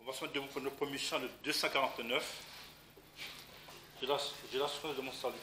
va se mettre debout pour notre premier chant de 249. J'ai la souffrance de mon salut.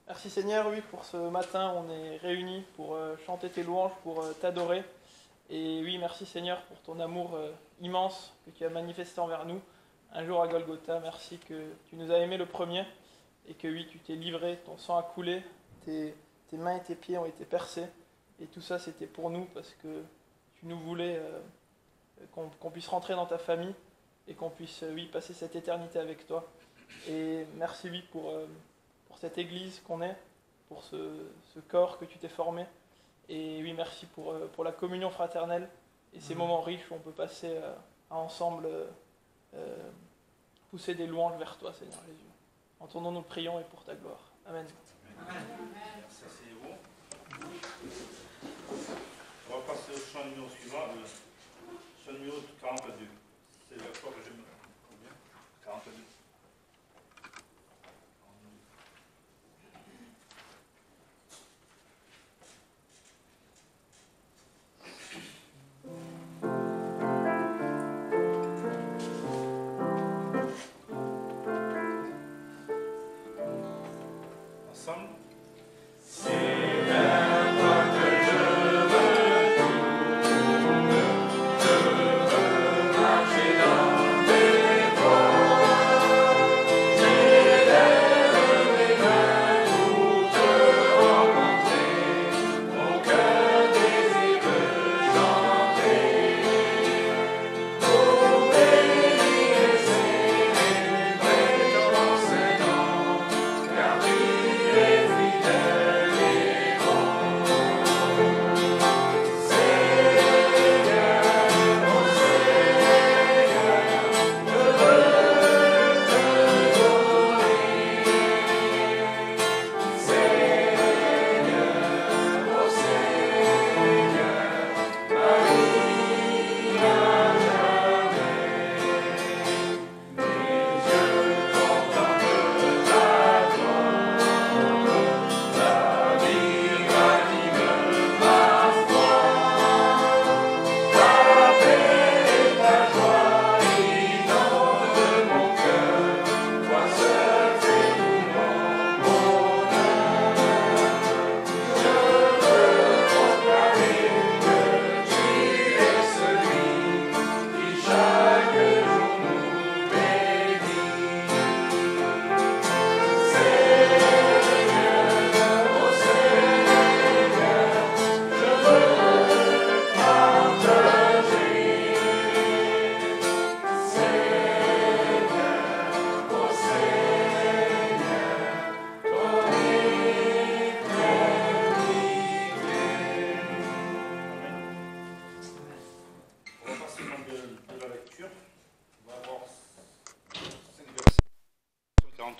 Merci Seigneur, oui, pour ce matin, on est réunis pour chanter tes louanges, pour t'adorer. Et oui, merci Seigneur pour ton amour immense que tu as manifesté envers nous un jour à Golgotha. Merci que tu nous as aimés le premier et que oui, tu t'es livré, ton sang a coulé, tes mains et tes pieds ont été percés. Et tout ça, c'était pour nous parce que tu nous voulais qu'on puisse rentrer dans ta famille et qu'on puisse, oui, passer cette éternité avec toi. Et merci, oui, pour cette église qu'on est, pour ce corps que tu t'es formé. Et oui, merci pour la communion fraternelle et ces moments riches où on peut passer à ensemble pousser des louanges vers toi, Seigneur Jésus. En ton nom, nous prions et pour ta gloire. Amen. Amen. Merci, c'est bon. On va passer au chant numéro suivant, le chant numéro 42. C'est la fois que j'aime. Combien 42. Ensemble. Yes.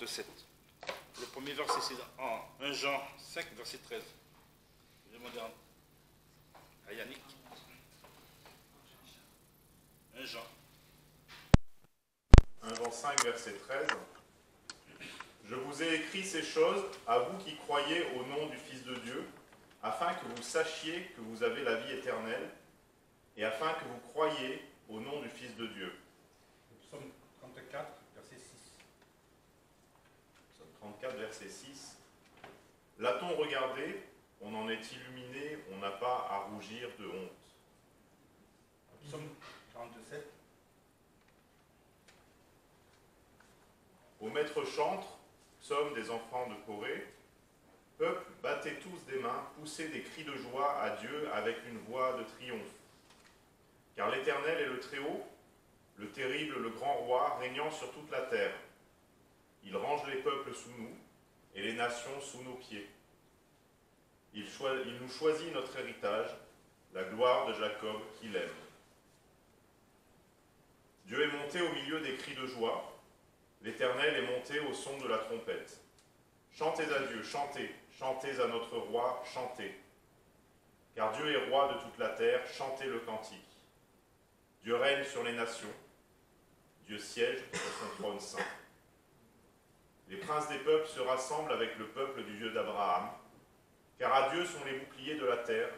47. Le premier verset, c'est en 1 Jean 5, verset 13. Je vais demander à Yannick. 1 Jean. 1 Jean 5, verset 13. Je vous ai écrit ces choses à vous qui croyez au nom du Fils de Dieu, afin que vous sachiez que vous avez la vie éternelle, et afin que vous croyiez au nom du Fils de Dieu. Psaume 34, verset 6. Psaume 34, verset 6. L'a-t-on regardé? On en est illuminé, on n'a pas à rougir de honte. Psaume 47. Au maître chantre, psaume des enfants de Corée, peuple, battez tous des mains, poussez des cris de joie à Dieu avec une voix de triomphe. Car l'Éternel est le Très-Haut, le terrible, le grand roi, régnant sur toute la terre. Il range les peuples sous nous et les nations sous nos pieds. Il nous choisit notre héritage, la gloire de Jacob qu'il aime. Dieu est monté au milieu des cris de joie, l'Éternel est monté au son de la trompette. Chantez à Dieu, chantez, chantez à notre roi, chantez. Car Dieu est roi de toute la terre, chantez le cantique. Dieu règne sur les nations, Dieu siège sur son trône saint. Les princes des peuples se rassemblent avec le peuple du Dieu d'Abraham, car à Dieu sont les boucliers de la terre,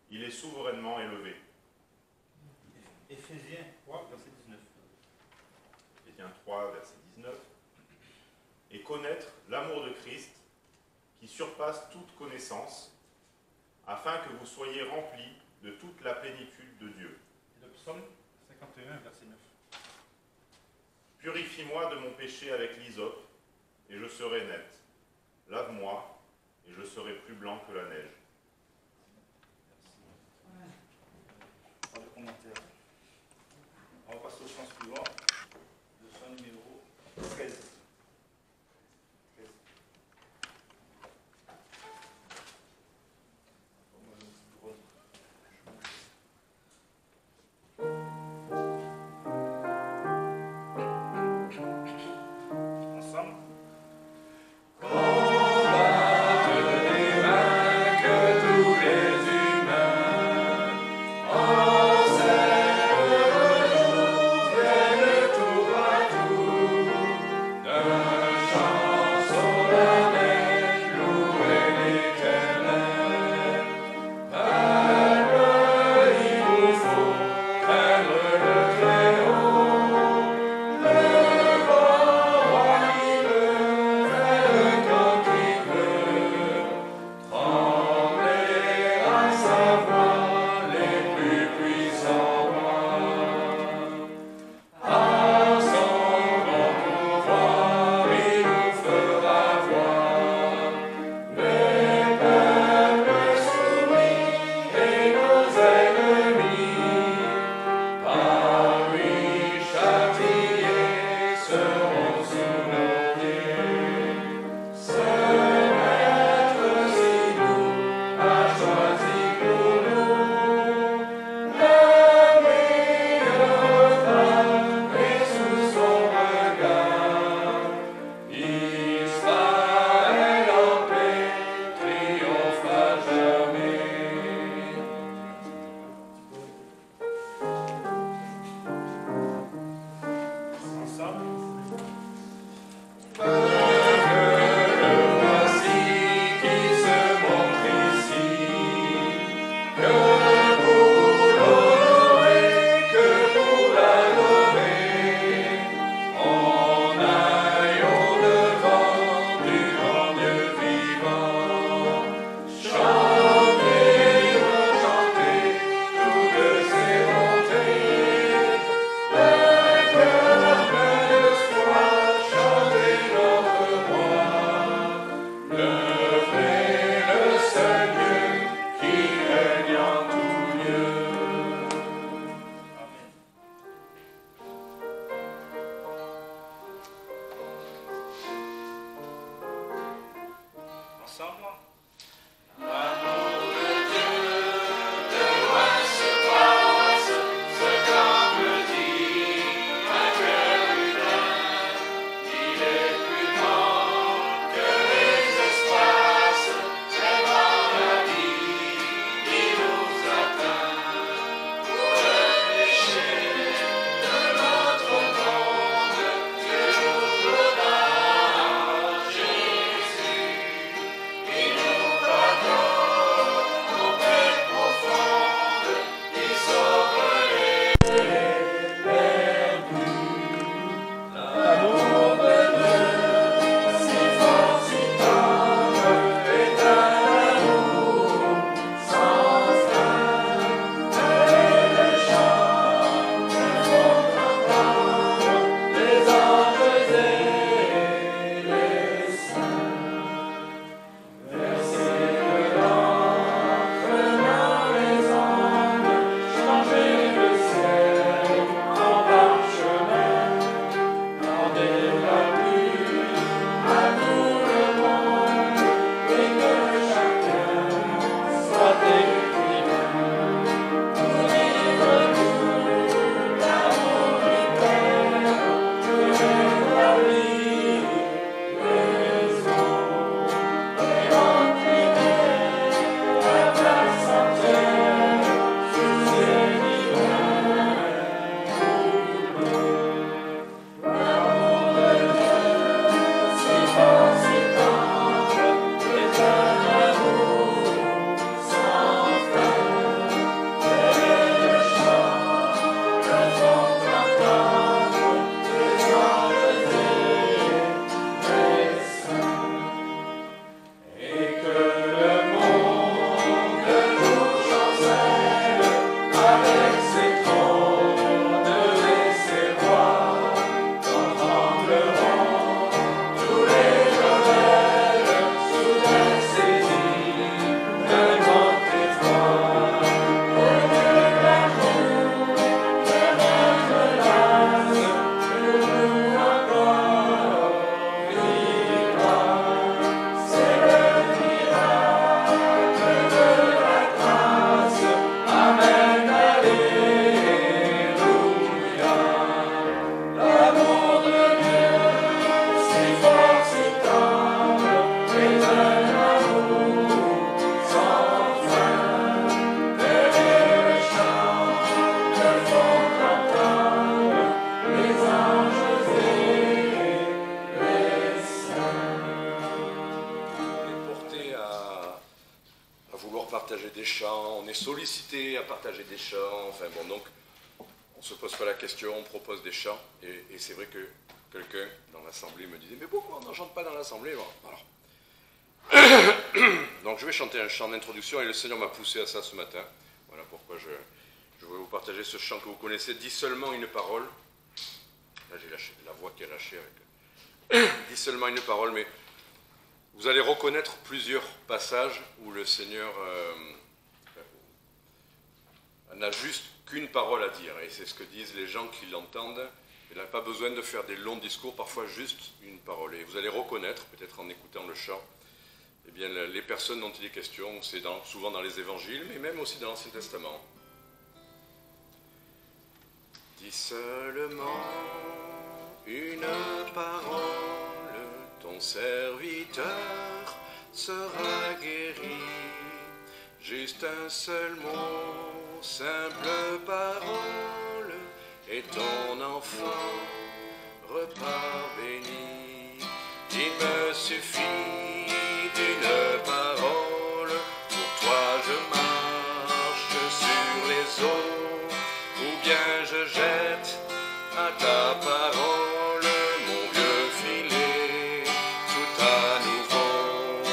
il est souverainement élevé. Éphésiens 3, verset 19. Éphésiens 3, verset 19. Et connaître l'amour de Christ, qui surpasse toute connaissance, afin que vous soyez remplis de toute la plénitude de Dieu. Et le psaume 51, verset 9. Purifie-moi de mon péché avec l'hysope, et je serai net. Lave-moi, et je serai plus blanc que la neige. Pas de commentaire. On va passer au chant suivant. Le chant numéro 13. Ensemble. Ensemble. devoir partager des chants, on est sollicité à partager des chants, enfin bon, donc on ne se pose pas la question, on propose des chants, et c'est vrai que quelqu'un dans l'assemblée me disait « Mais pourquoi on n'en chante pas dans l'assemblée ?» Alors, donc je vais chanter un chant d'introduction, et le Seigneur m'a poussé à ça ce matin. Voilà pourquoi je voulais vous partager ce chant que vous connaissez. Dis seulement une parole. Là j'ai la voix qui est lâchée avec... Dis seulement une parole, mais vous allez reconnaître plusieurs passages où le Seigneur n'a juste qu'une parole à dire, et c'est ce que disent les gens qui l'entendent. Il n'a pas besoin de faire des longs discours, parfois juste une parole. Et vous allez reconnaître, peut-être en écoutant le chant, eh bien, les personnes dont il est question. C'est souvent dans les évangiles, mais même aussi dans l'Ancien Testament. Dis seulement une parole, ton serviteur sera guéri. Juste un seul mot, simple parole, et ton enfant repart béni. Il me suffit d'une parole, pour toi je marche sur les eaux, ou bien je jette à ta parole mon vieux filet tout à nouveau.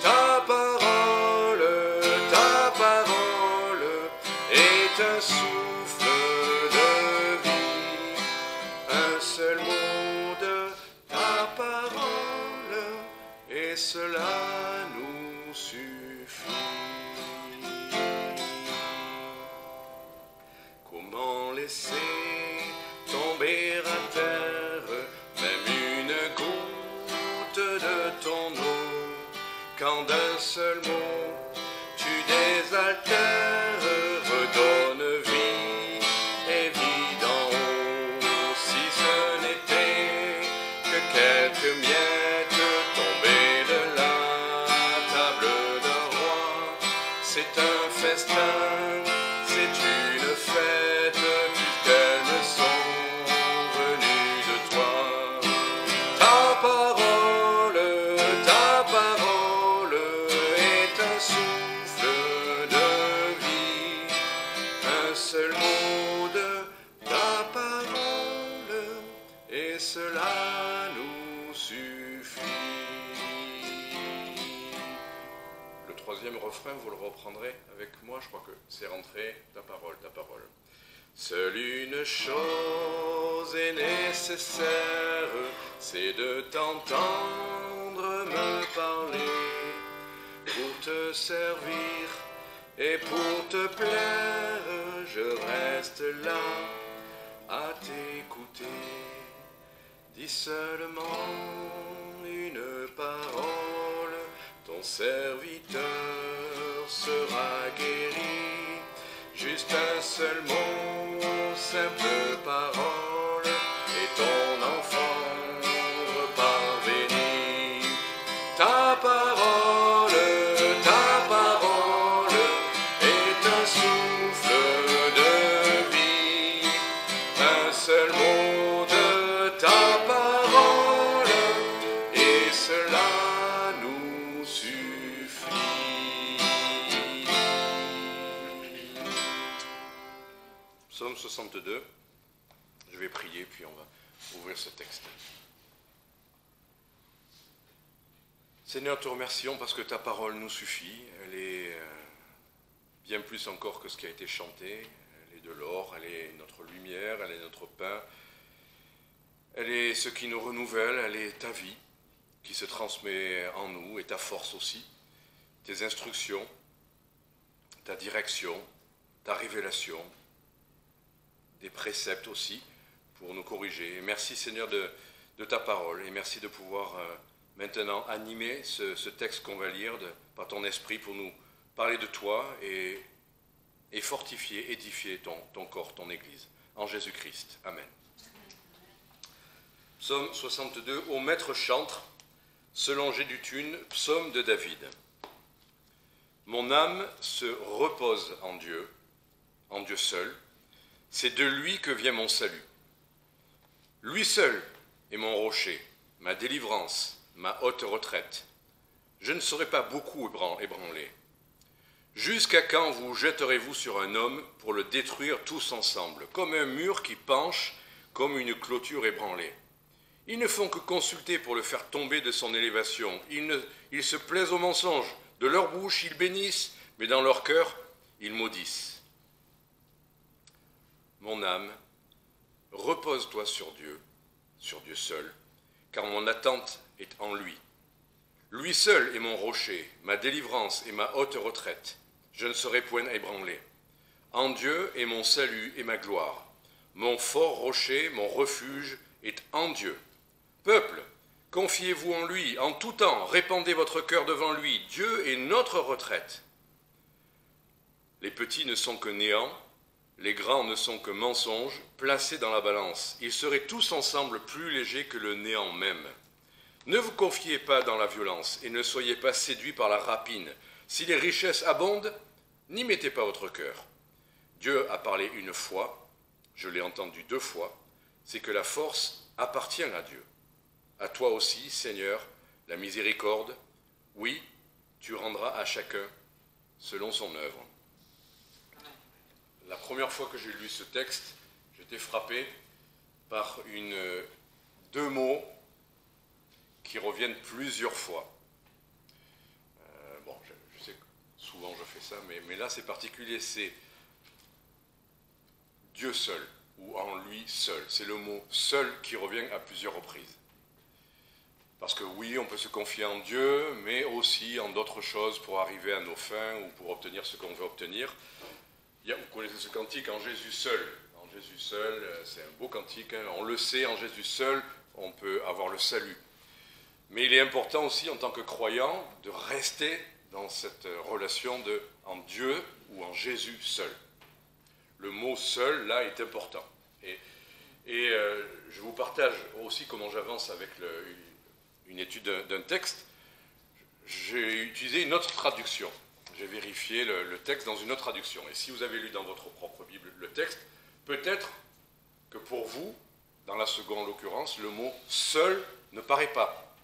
Ta parole est un souffle de vie, un seul mot de ta parole, et cela nous suffit. Comment laisser tomber à terre même une goutte de ton eau, quand d'un seul mot tu désaltères, redonne vie et vie d'en haut. Si ce n'était que quelques miettes tombées de la table d'un roi, c'est un festin, c'est une fête, puisqu'elles me sont venues de toi. Ta parole est un souffle de vie, un seul mot de ta parole, et cela nous suffit. Le troisième refrain, vous le reprendrez avec moi, je crois que c'est rentré, ta parole, ta parole. Seule une chose est nécessaire, c'est de t'entendre me parler, pour te servir et pour te plaire, je reste là à t'écouter. Dis seulement une parole, ton serviteur sera guéri. Juste un seul mot, simple parole, et ton enfant repart béni. Ta parole est un souffle de vie, un seul mot de ta parole, et cela nous suffit. Psaume 62, je vais prier puis on va ouvrir ce texte. Seigneur, te remercions parce que ta parole nous suffit, elle est bien plus encore que ce qui a été chanté, elle est de l'or, elle est notre lumière, elle est notre pain, elle est ce qui nous renouvelle, elle est ta vie qui se transmet en nous et ta force aussi, tes instructions, ta direction, ta révélation, des préceptes aussi pour nous corriger. Et merci Seigneur de ta parole et merci de pouvoir maintenant animer ce texte qu'on va lire par ton esprit pour nous parler de toi et fortifier, édifier ton corps, ton Église. En Jésus-Christ. Amen. Psaume 62, ô maître chantre, selon Géduthune, psaume de David. Mon âme se repose en Dieu seul. C'est de lui que vient mon salut. Lui seul est mon rocher, ma délivrance, ma haute retraite. Je ne serai pas beaucoup ébranlé. Jusqu'à quand vous jetterez-vous sur un homme pour le détruire tous ensemble, comme un mur qui penche, comme une clôture ébranlée? Ils ne font que consulter pour le faire tomber de son élévation. Ils se plaisent au mensonge. De leur bouche, ils bénissent, mais dans leur cœur, ils maudissent. Mon âme, repose-toi sur Dieu seul, car mon attente est en lui. Lui seul est mon rocher, ma délivrance et ma haute retraite. Je ne serai point ébranlé. En Dieu est mon salut et ma gloire. Mon fort rocher, mon refuge est en Dieu. Peuple, confiez-vous en lui, en tout temps, répandez votre cœur devant lui. Dieu est notre retraite. Les petits ne sont que néant, les grands ne sont que mensonges, placés dans la balance. Ils seraient tous ensemble plus légers que le néant même. Ne vous confiez pas dans la violence et ne soyez pas séduits par la rapine. Si les richesses abondent, n'y mettez pas votre cœur. Dieu a parlé une fois, je l'ai entendu 2 fois, c'est que la force appartient à Dieu. À toi aussi, Seigneur, la miséricorde, oui, tu rendras à chacun selon son œuvre. La première fois que j'ai lu ce texte, j'étais frappé par 2 mots qui reviennent plusieurs fois. Je sais que souvent je fais ça, mais là c'est particulier, c'est Dieu seul, ou en lui seul. C'est le mot « seul » qui revient à plusieurs reprises. Parce que oui, on peut se confier en Dieu, mais aussi en d'autres choses pour arriver à nos fins ou pour obtenir ce qu'on veut obtenir. Vous connaissez ce cantique, en Jésus seul. En Jésus seul, c'est un beau cantique, hein. On le sait, en Jésus seul, on peut avoir le salut. Mais il est important aussi, en tant que croyant, de rester dans cette relation en Dieu ou en Jésus seul. Le mot « seul », là, est important. Et je vous partage aussi comment j'avance avec une étude d'un texte. J'ai utilisé une autre traduction. J'ai vérifié le texte dans une autre traduction. Et si vous avez lu dans votre propre Bible le texte, peut-être que pour vous, dans la seconde l'occurrence, le mot « seul » ne paraît pas.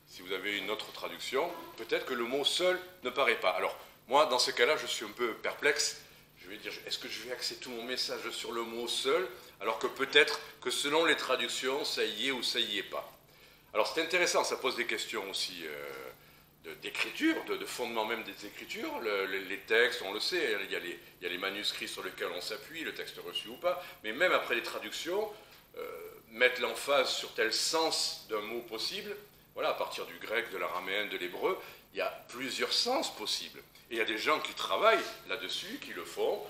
Si vous avez une autre traduction, peut-être que le mot « seul » ne paraît pas. Alors, moi, dans ce cas-là, je suis un peu perplexe. Je vais dire, est-ce que je vais axer tout mon message sur le mot « seul », alors que peut-être que selon les traductions, ça y est ou ça y est pas. Alors, c'est intéressant, ça pose des questions aussi d'écriture, de fondement même des écritures. Les textes, on le sait, il y a les manuscrits sur lesquels on s'appuie, le texte reçu ou pas, mais même après les traductions, mettre l'emphase sur tel sens d'un mot possible, voilà, à partir du grec, de l'araméen, de l'hébreu, il y a plusieurs sens possibles. Et il y a des gens qui travaillent là-dessus, qui le font,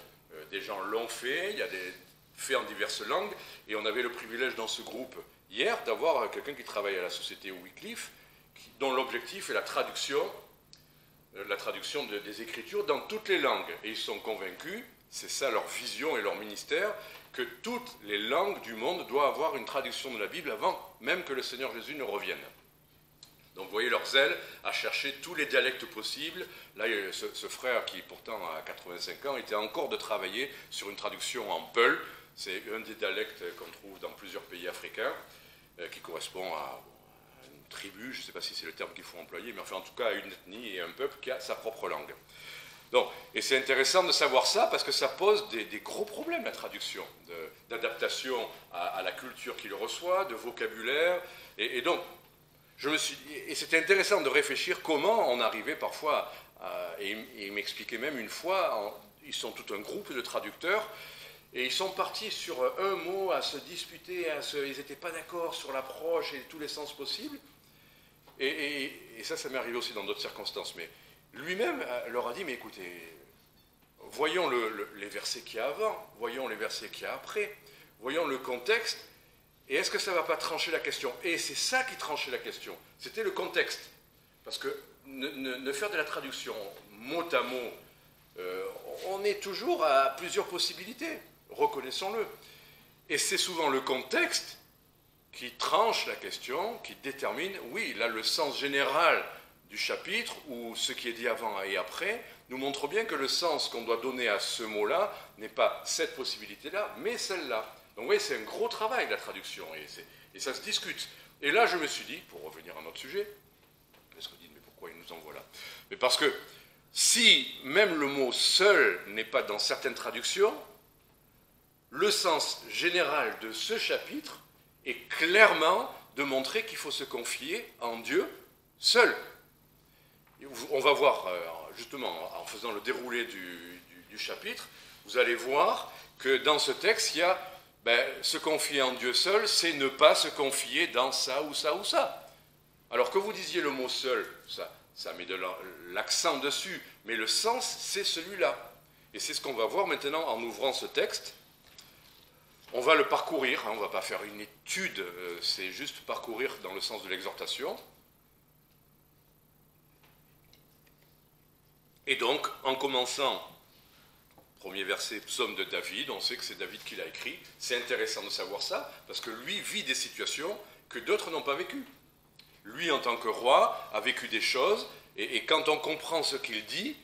des gens l'ont fait, il y a des faits en diverses langues, et on avait le privilège dans ce groupe hier d'avoir quelqu'un qui travaille à la société Wycliffe, dont l'objectif est la traduction des Écritures dans toutes les langues. Et ils sont convaincus, c'est ça leur vision et leur ministère, que toutes les langues du monde doivent avoir une traduction de la Bible avant même que le Seigneur Jésus ne revienne. Donc vous voyez leur zèle à chercher tous les dialectes possibles. Là, ce frère qui pourtant a 85 ans était encore de travailler sur une traduction en Peul. C'est un des dialectes qu'on trouve dans plusieurs pays africains, qui correspond à une tribu, je ne sais pas si c'est le terme qu'il faut employer, mais enfin en tout cas à une ethnie et un peuple qui a sa propre langue. Donc, et c'est intéressant de savoir ça parce que ça pose des gros problèmes, la traduction, d'adaptation à la culture qu'il reçoit, de vocabulaire, et donc je me suis dit, et c'était intéressant de réfléchir comment on arrivait parfois, et il m'expliquait même une fois, ils sont tout un groupe de traducteurs, et ils sont partis sur un mot à se disputer, ils n'étaient pas d'accord sur l'approche et tous les sens possibles, et ça m'est arrivé aussi dans d'autres circonstances, mais lui-même leur a dit, mais écoutez, voyons les versets qu'il y a avant, voyons les versets qu'il y a après, voyons le contexte, et est-ce que ça ne va pas trancher la question? Et c'est ça qui tranchait la question, c'était le contexte. Parce que ne faire de la traduction mot à mot, on est toujours à plusieurs possibilités, reconnaissons-le. Et c'est souvent le contexte qui tranche la question, qui détermine, oui, là le sens général du chapitre, ou ce qui est dit avant et après, nous montre bien que le sens qu'on doit donner à ce mot-là n'est pas cette possibilité-là, mais celle-là. Donc vous voyez, c'est un gros travail, la traduction, et ça se discute. Et là, je me suis dit, pour revenir à notre sujet, parce que vous dites, mais pourquoi il nous envoie là? Mais parce que si même le mot « seul » n'est pas dans certaines traductions, le sens général de ce chapitre est clairement de montrer qu'il faut se confier en Dieu seul. On va voir, justement, en faisant le déroulé du chapitre, vous allez voir que dans ce texte, il y a se confier en Dieu seul, c'est ne pas se confier dans ça ou ça ou ça. Alors que vous disiez le mot seul, ça met de l'accent dessus, mais le sens, c'est celui-là. Et c'est ce qu'on va voir maintenant en ouvrant ce texte. On va le parcourir, on ne va pas faire une étude, c'est juste parcourir dans le sens de l'exhortation. Et donc, en commençant, premier verset, psaume de David, on sait que c'est David qui l'a écrit. C'est intéressant de savoir ça, parce que lui vit des situations que d'autres n'ont pas vécues. Lui, en tant que roi, a vécu des choses, et quand on comprend ce qu'il dit,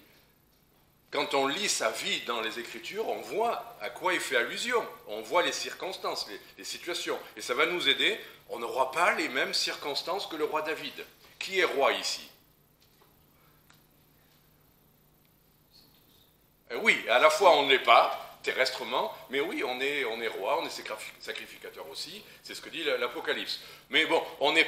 quand on lit sa vie dans les Écritures, on voit à quoi il fait allusion. On voit les circonstances, les situations. Et ça va nous aider. On n'aura pas les mêmes circonstances que le roi David. Qui est roi ici? Oui, à la fois on ne l'est pas, terrestrement, mais oui, on est roi, on est sacrificateur aussi, c'est ce que dit l'Apocalypse. Mais bon, on n'a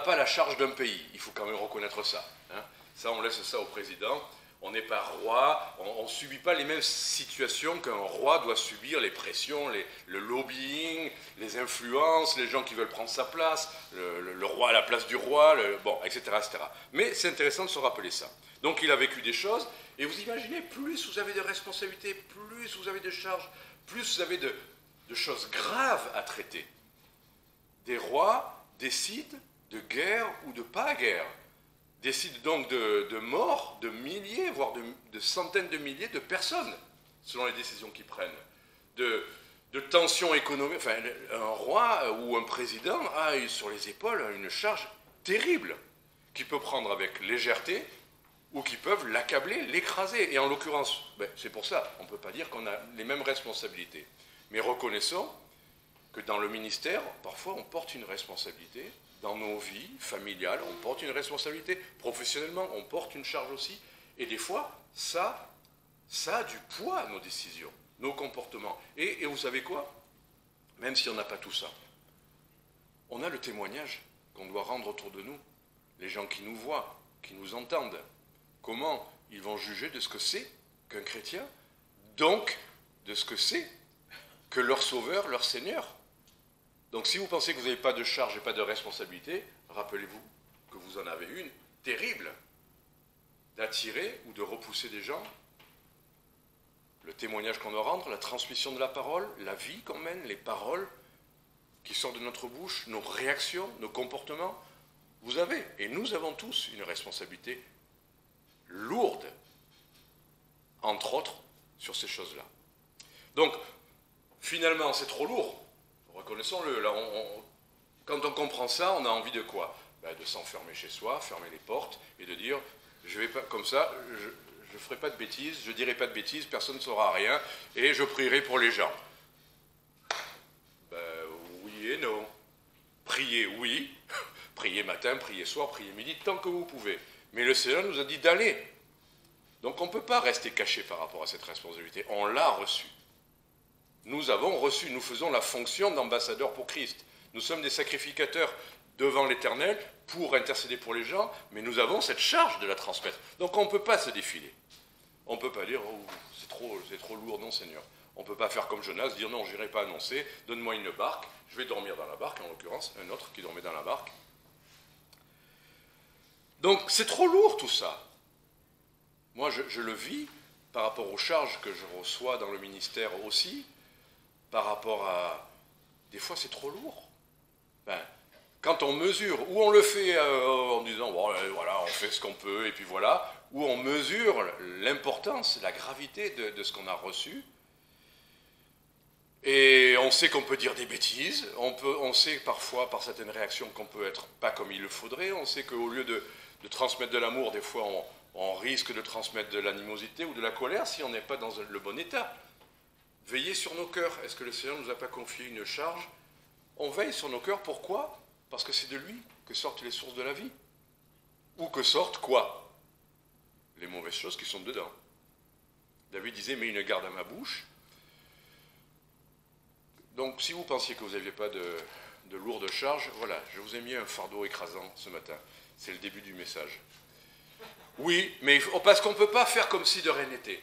pas la charge d'un pays, il faut quand même reconnaître ça. Hein. Ça, on laisse ça au président. On n'est pas roi, on ne subit pas les mêmes situations qu'un roi doit subir, les pressions, le lobbying, les influences, les gens qui veulent prendre sa place, le roi à la place du roi, etc., etc. Mais c'est intéressant de se rappeler ça. Donc il a vécu des choses, et vous imaginez, plus vous avez de responsabilités, plus vous avez de charges, plus vous avez de choses graves à traiter. Des rois décident de guerre ou de pas guerre. Décide donc de mort de milliers, voire de centaines de milliers de personnes, selon les décisions qu'ils prennent. De tensions économiques. Enfin, un roi ou un président a sur les épaules une charge terrible, qu'il peut prendre avec légèreté, ou qui peuvent l'accabler, l'écraser. Et en l'occurrence, c'est pour ça, on ne peut pas dire qu'on a les mêmes responsabilités. Mais reconnaissons que dans le ministère, parfois on porte une responsabilité. Dans nos vies familiales, on porte une responsabilité. Professionnellement, on porte une charge aussi. Et des fois, ça a du poids, nos décisions, nos comportements. Et vous savez quoi? Même si on n'a pas tout ça, on a le témoignage qu'on doit rendre autour de nous. Les gens qui nous voient, qui nous entendent. Comment ils vont juger de ce que c'est qu'un chrétien, donc de ce que c'est que leur Sauveur, leur Seigneur. Donc si vous pensez que vous n'avez pas de charge et pas de responsabilité, rappelez-vous que vous en avez une terrible, d'attirer ou de repousser des gens, le témoignage qu'on doit rendre, la transmission de la parole, la vie qu'on mène, les paroles qui sortent de notre bouche, nos réactions, nos comportements. Vous avez, et nous avons tous, une responsabilité lourde, entre autres, sur ces choses-là. Donc, finalement, c'est trop lourd. Reconnaissons-le. Là, quand on comprend ça, on a envie de quoi? De s'enfermer chez soi, fermer les portes, et de dire, je vais pas comme ça, je ne ferai pas de bêtises, je ne dirai pas de bêtises, personne ne saura rien, et je prierai pour les gens. Oui et non. Priez, oui. Priez matin, priez soir, priez midi, tant que vous pouvez. Mais le Seigneur nous a dit d'aller. Donc on ne peut pas rester caché par rapport à cette responsabilité. On l'a reçue. Nous avons reçu, nous faisons la fonction d'ambassadeurs pour Christ. Nous sommes des sacrificateurs devant l'Éternel pour intercéder pour les gens, mais nous avons cette charge de la transmettre. Donc on ne peut pas se défiler. On ne peut pas dire, oh, c'est trop lourd, non Seigneur. On ne peut pas faire comme Jonas, dire non, je n'irai pas annoncer, donne-moi une barque, je vais dormir dans la barque, en l'occurrence, un autre qui dormait dans la barque. Donc c'est trop lourd tout ça. Moi je le vis par rapport aux charges que je reçois dans le ministère aussi, par rapport à... Des fois c'est trop lourd. Quand on mesure, ou on le fait en disant, bon, voilà, on fait ce qu'on peut, et puis voilà, ou on mesure l'importance, la gravité de ce qu'on a reçu, et on sait qu'on peut dire des bêtises, on sait parfois par certaines réactions qu'on peut être pas comme il le faudrait, on sait qu'au lieu de transmettre de l'amour, des fois on risque de transmettre de l'animosité ou de la colère si on n'est pas dans le bon état. Veillez sur nos cœurs. Est-ce que le Seigneur ne nous a pas confié une charge? On veille sur nos cœurs, pourquoi? Parce que c'est de lui que sortent les sources de la vie. Ou que sortent quoi? les mauvaises choses qui sont dedans. David disait, mets une garde à ma bouche. Donc, si vous pensiez que vous n'aviez pas de lourde charge, voilà, je vous ai mis un fardeau écrasant ce matin. C'est le début du message. Oui, mais parce qu'on ne peut pas faire comme si de rien n'était.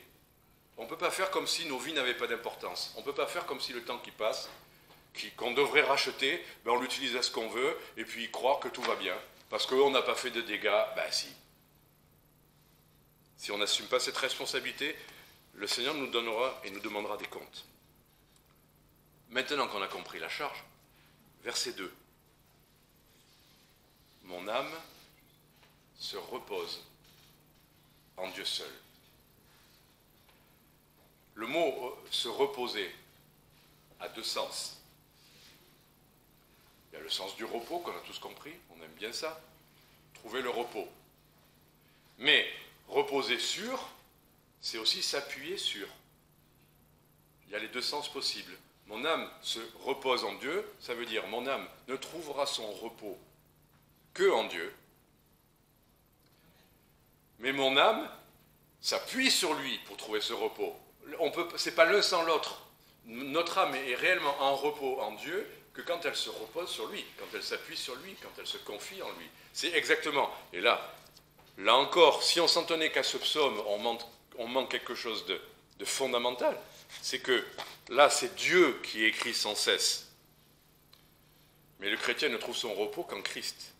On ne peut pas faire comme si nos vies n'avaient pas d'importance. On ne peut pas faire comme si le temps qui passe, qu'on devrait racheter, ben on l'utilise à ce qu'on veut, et puis croire que tout va bien. Parce qu'on n'a pas fait de dégâts, ben si. Si on n'assume pas cette responsabilité, le Seigneur nous donnera et nous demandera des comptes. Maintenant qu'on a compris la charge, verset 2. Mon âme se repose en Dieu seul. Le mot se reposer a deux sens. Il y a le sens du repos qu'on a tous compris, on aime bien ça, trouver le repos. Mais reposer sur, c'est aussi s'appuyer sur. Il y a les deux sens possibles. Mon âme se repose en Dieu, ça veut dire mon âme ne trouvera son repos que en Dieu. Mais mon âme s'appuie sur lui pour trouver ce repos. C'est pas l'un sans l'autre. Notre âme est réellement en repos en Dieu que quand elle se repose sur lui, quand elle s'appuie sur lui, quand elle se confie en lui. C'est exactement. Et là encore, si on s'en tenait qu'à ce psaume, on manque quelque chose de fondamental. C'est que là, c'est Dieu qui écrit sans cesse. Mais le chrétien ne trouve son repos qu'en Christ.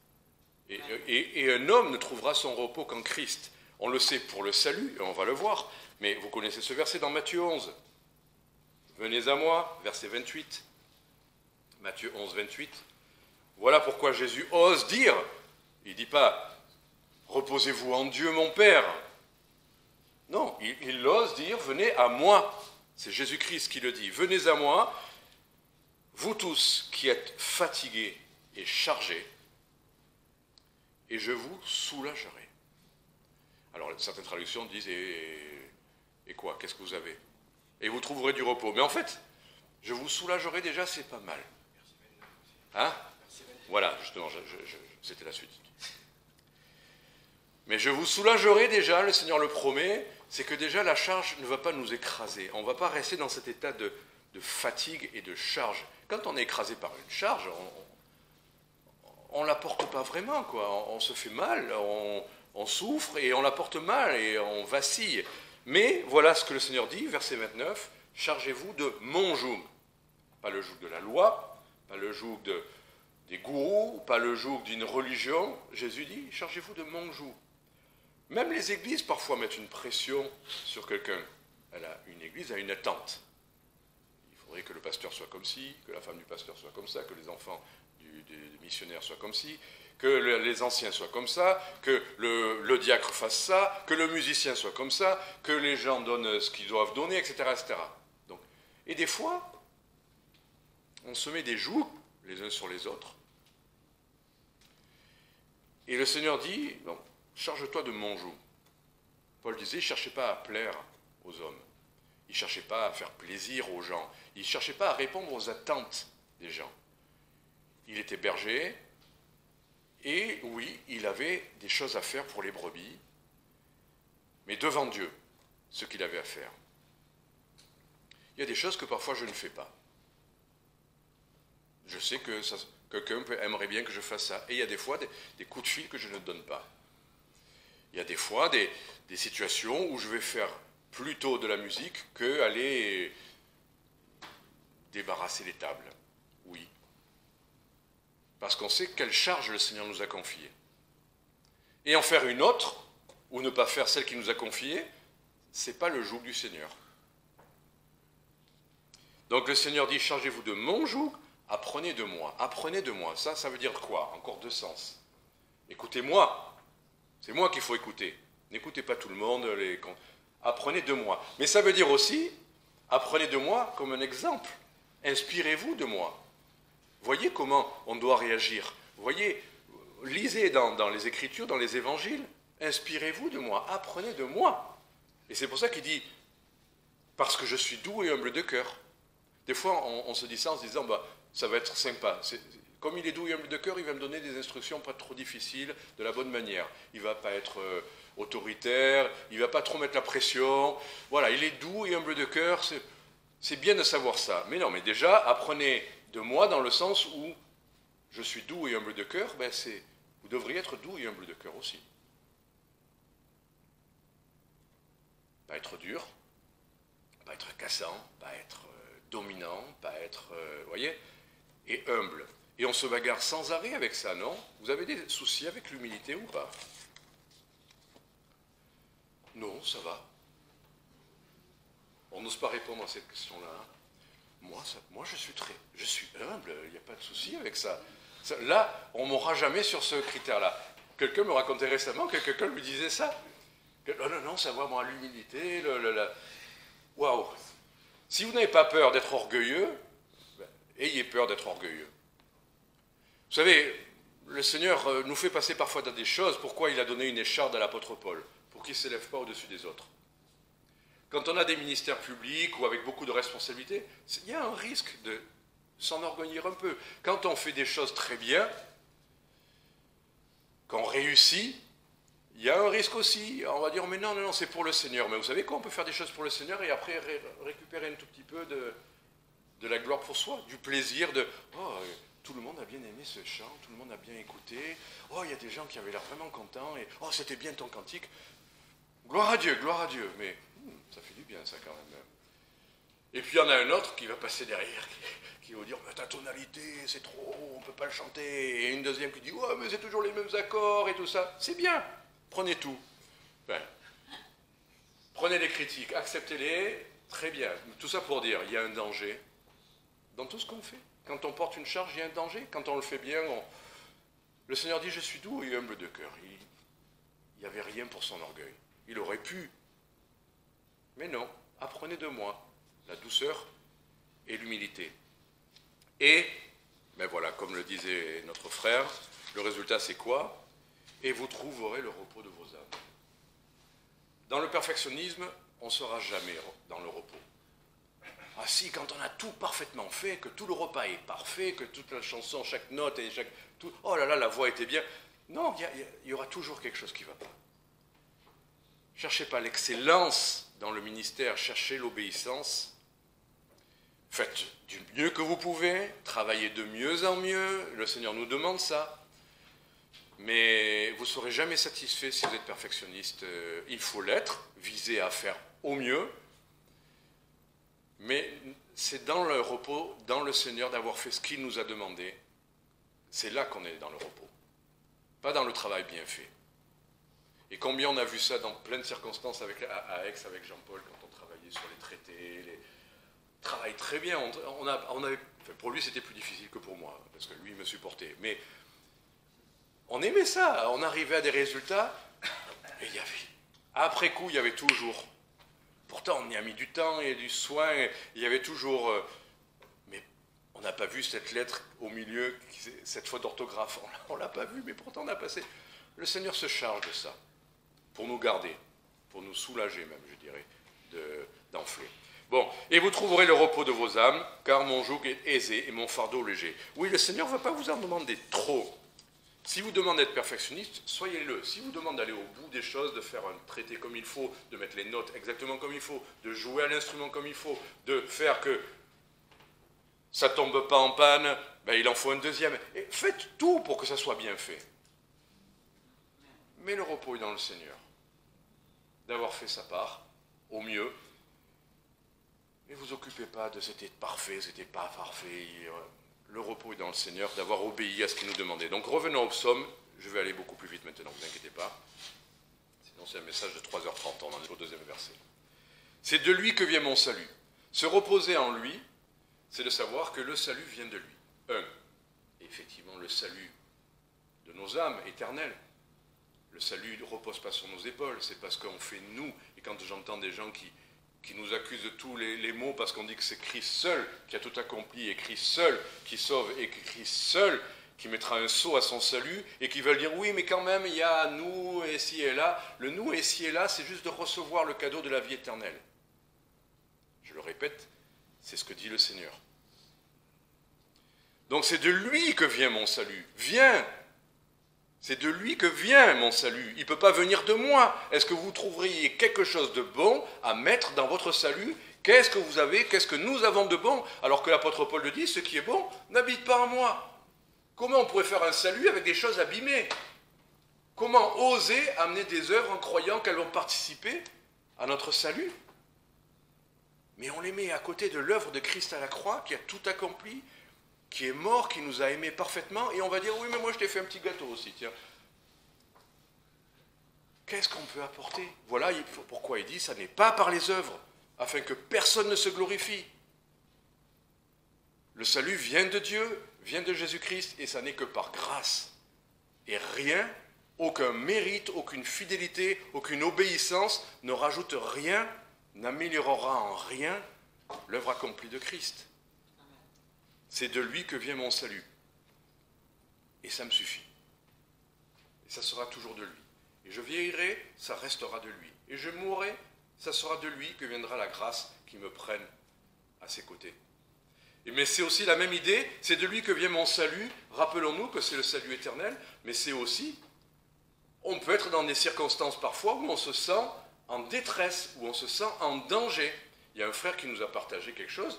Et un homme ne trouvera son repos qu'en Christ. On le sait pour le salut, et on va le voir. Mais vous connaissez ce verset dans Matthieu 11. Venez à moi, verset 28. Matthieu 11, 28. Voilà pourquoi Jésus ose dire, il ne dit pas « Reposez-vous en Dieu, mon Père ». Non, il ose dire « Venez à moi ». C'est Jésus-Christ qui le dit. « Venez à moi, vous tous qui êtes fatigués et chargés, et je vous soulagerai. » Alors, certaines traductions disent « Et quoi? Qu'est-ce que vous avez? Et vous trouverez du repos. » Mais en fait, je vous soulagerai déjà, c'est pas mal. Hein? Voilà, justement, c'était la suite. Mais je vous soulagerai déjà, le Seigneur le promet, c'est que déjà la charge ne va pas nous écraser. On ne va pas rester dans cet état de fatigue et de charge. Quand on est écrasé par une charge, on ne la porte pas vraiment, quoi. On se fait mal, on souffre et on la porte mal et on vacille. Mais voilà ce que le Seigneur dit, verset 29, « Chargez-vous de mon joug ». Pas le joug de la loi, pas le joug des gourous, pas le joug d'une religion. Jésus dit, « Chargez-vous de mon joug ». Même les églises parfois mettent une pression sur quelqu'un. Une église a une attente. Il faudrait que le pasteur soit comme ci, que la femme du pasteur soit comme ça, que les enfants du missionnaire soient comme ci, que les anciens soient comme ça, que le diacre fasse ça, que le musicien soit comme ça, que les gens donnent ce qu'ils doivent donner, etc. etc. Donc, et des fois, on se met des jougs les uns sur les autres. Et le Seigneur dit, bon, charge-toi de mon joug. Paul disait, il ne cherchait pas à plaire aux hommes. Il ne cherchait pas à faire plaisir aux gens. Il ne cherchait pas à répondre aux attentes des gens. Il était berger, et oui, il avait des choses à faire pour les brebis, mais devant Dieu, ce qu'il avait à faire. Il y a des choses que parfois je ne fais pas. Je sais que quelqu'un aimerait bien que je fasse ça. Et il y a des fois des coups de fil que je ne donne pas. Il y a des fois des situations où je vais faire plutôt de la musique qu'aller débarrasser les tables. Oui. Parce qu'on sait quelle charge le Seigneur nous a confiée. Et en faire une autre, ou ne pas faire celle qu'il nous a confiée, ce n'est pas le joug du Seigneur. Donc le Seigneur dit, chargez-vous de mon joug, apprenez de moi. Apprenez de moi. Ça veut dire quoi? Encore deux sens. Écoutez-moi. C'est moi qu'il faut écouter. N'écoutez pas tout le monde. Apprenez de moi. Mais ça veut dire aussi, apprenez de moi comme un exemple. Inspirez-vous de moi. Voyez comment on doit réagir. Voyez, lisez dans les Écritures, dans les Évangiles. Inspirez-vous de moi. Apprenez de moi. Et c'est pour ça qu'il dit, parce que je suis doux et humble de cœur. Des fois, on se dit ça en se disant, bah, ça va être sympa. Comme il est doux et humble de cœur, il va me donner des instructions pas trop difficiles, de la bonne manière. Il ne va pas être autoritaire, il ne va pas trop mettre la pression. Voilà, il est doux et humble de cœur, c'est bien de savoir ça. Mais non, mais déjà, apprenez de moi dans le sens où je suis doux et humble de cœur, ben vous devriez être doux et humble de cœur aussi. Pas être dur, pas être cassant, pas être dominant, pas être, voyez, et humble. Et on se bagarre sans arrêt avec ça, non? Vous avez des soucis avec l'humilité ou pas? Non, ça va. On n'ose pas répondre à cette question-là. Hein. Moi, je suis humble, il n'y a pas de souci avec ça. Là, on ne m'aura jamais sur ce critère-là. Quelqu'un me racontait récemment que quelqu'un lui disait ça. Non, ça va, moi, l'humilité, waouh. Si vous n'avez pas peur d'être orgueilleux, ben, ayez peur d'être orgueilleux. Vous savez, le Seigneur nous fait passer parfois dans des choses. Pourquoi il a donné une écharde à l'apôtre Paul? Pour qu'il ne s'élève pas au-dessus des autres. Quand on a des ministères publics ou avec beaucoup de responsabilités, il y a un risque de s'enorgueillir un peu. Quand on fait des choses très bien, qu'on réussit, il y a un risque aussi. On va dire, mais non, c'est pour le Seigneur. Mais vous savez quoi, on peut faire des choses pour le Seigneur et après récupérer un tout petit peu de la gloire pour soi, du plaisir de... Oh, tout le monde a bien aimé ce chant, tout le monde a bien écouté. Oh, il y a des gens qui avaient l'air vraiment contents. Et oh, c'était bien ton cantique. Gloire à Dieu, mais ça fait du bien ça quand même. Et puis il y en a un autre qui va passer derrière, qui va dire, mais ta tonalité, c'est trop, on ne peut pas le chanter. Et une deuxième qui dit, ouais, mais c'est toujours les mêmes accords et tout ça. C'est bien, prenez tout. Enfin, prenez les critiques, acceptez-les, très bien. Tout ça pour dire, il y a un danger dans tout ce qu'on fait. Quand on porte une charge, il y a un danger. Quand on le fait bien, le Seigneur dit, je suis doux et humble de cœur. Il n'y avait rien pour son orgueil. Il aurait pu. Mais non, apprenez de moi la douceur et l'humilité. Et, ben voilà, comme le disait notre frère, le résultat c'est quoi? Et vous trouverez le repos de vos âmes. Dans le perfectionnisme, on ne sera jamais dans le repos. Ah si, quand on a tout parfaitement fait, que tout le repas est parfait, que toute la chanson, chaque note et tout, oh là là, la voix était bien. Non, il y aura toujours quelque chose qui ne va pas. Cherchez pas l'excellence dans le ministère, cherchez l'obéissance. Faites du mieux que vous pouvez, travaillez de mieux en mieux, le Seigneur nous demande ça. Mais vous ne serez jamais satisfait si vous êtes perfectionniste. Il faut l'être, viser à faire au mieux. Mais c'est dans le repos, dans le Seigneur, d'avoir fait ce qu'il nous a demandé. C'est là qu'on est dans le repos. Pas dans le travail bien fait. Et combien on a vu ça dans plein de circonstances à Aix avec Jean-Paul, quand on travaillait sur les traités, travaille très bien. Pour lui, c'était plus difficile que pour moi, parce que lui, il me supportait. Mais on aimait ça. On arrivait à des résultats, et après coup, il y avait toujours... Pourtant, on y a mis du temps et du soin, et il y avait toujours... mais on n'a pas vu cette lettre au milieu, cette faute d'orthographe. On ne l'a pas vue, mais pourtant on a passé... Le Seigneur se charge de ça, pour nous garder, pour nous soulager même, je dirais, d'enfler. Bon, et vous trouverez le repos de vos âmes, car mon joug est aisé et mon fardeau léger. Oui, le Seigneur ne va pas vous en demander trop. Si vous demandez d'être perfectionniste, soyez-le. Si vous demandez d'aller au bout des choses, de faire un traité comme il faut, de mettre les notes exactement comme il faut, de jouer à l'instrument comme il faut, de faire que ça ne tombe pas en panne, ben il en faut un deuxième. Et faites tout pour que ça soit bien fait. Mais le repos est dans le Seigneur. D'avoir fait sa part, au mieux. Ne vous occupez pas de c'était parfait, c'était pas parfait. Le repos est dans le Seigneur, d'avoir obéi à ce qu'il nous demandait. Donc revenons au psaume. Je vais aller beaucoup plus vite maintenant, ne vous inquiétez pas. Sinon c'est un message de 3h30, on en est au deuxième verset. C'est de lui que vient mon salut. Se reposer en lui, c'est de savoir que le salut vient de lui. Effectivement, le salut de nos âmes éternelles. Le salut ne repose pas sur nos épaules, c'est parce qu'on fait nous. Et quand j'entends des gens qui nous accusent de tous les maux parce qu'on dit que c'est Christ seul qui a tout accompli, et Christ seul qui sauve, et Christ seul qui mettra un sceau à son salut, et qui veulent dire oui, mais quand même, il y a nous, et ci et là. Le nous, et ci et là, c'est juste de recevoir le cadeau de la vie éternelle. Je le répète, c'est ce que dit le Seigneur. Donc c'est de lui que vient mon salut. Viens. C'est de lui que vient mon salut. Il ne peut pas venir de moi. Est-ce que vous trouveriez quelque chose de bon à mettre dans votre salut? Qu'est-ce que vous avez? Qu'est-ce que nous avons de bon? Alors que l'apôtre Paul le dit, ce qui est bon n'habite pas en moi. Comment on pourrait faire un salut avec des choses abîmées? Comment oser amener des œuvres en croyant qu'elles vont participer à notre salut? Mais on les met à côté de l'œuvre de Christ à la croix, qui a tout accompli, qui est mort, qui nous a aimés parfaitement, et on va dire, oui, mais moi je t'ai fait un petit gâteau aussi, tiens. Qu'est-ce qu'on peut apporter? Voilà pourquoi il dit, ça n'est pas par les œuvres, afin que personne ne se glorifie. Le salut vient de Dieu, vient de Jésus-Christ, et ça n'est que par grâce. Et rien, aucun mérite, aucune fidélité, aucune obéissance ne rajoute rien, n'améliorera en rien l'œuvre accomplie de Christ. C'est de lui que vient mon salut. Et ça me suffit. Et ça sera toujours de lui. Et je vieillirai, ça restera de lui. Et je mourrai, ça sera de lui que viendra la grâce qui me prenne à ses côtés. Mais c'est aussi la même idée, c'est de lui que vient mon salut. Rappelons-nous que c'est le salut éternel, mais c'est aussi, on peut être dans des circonstances parfois où on se sent en détresse, où on se sent en danger. Il y a un frère qui nous a partagé quelque chose,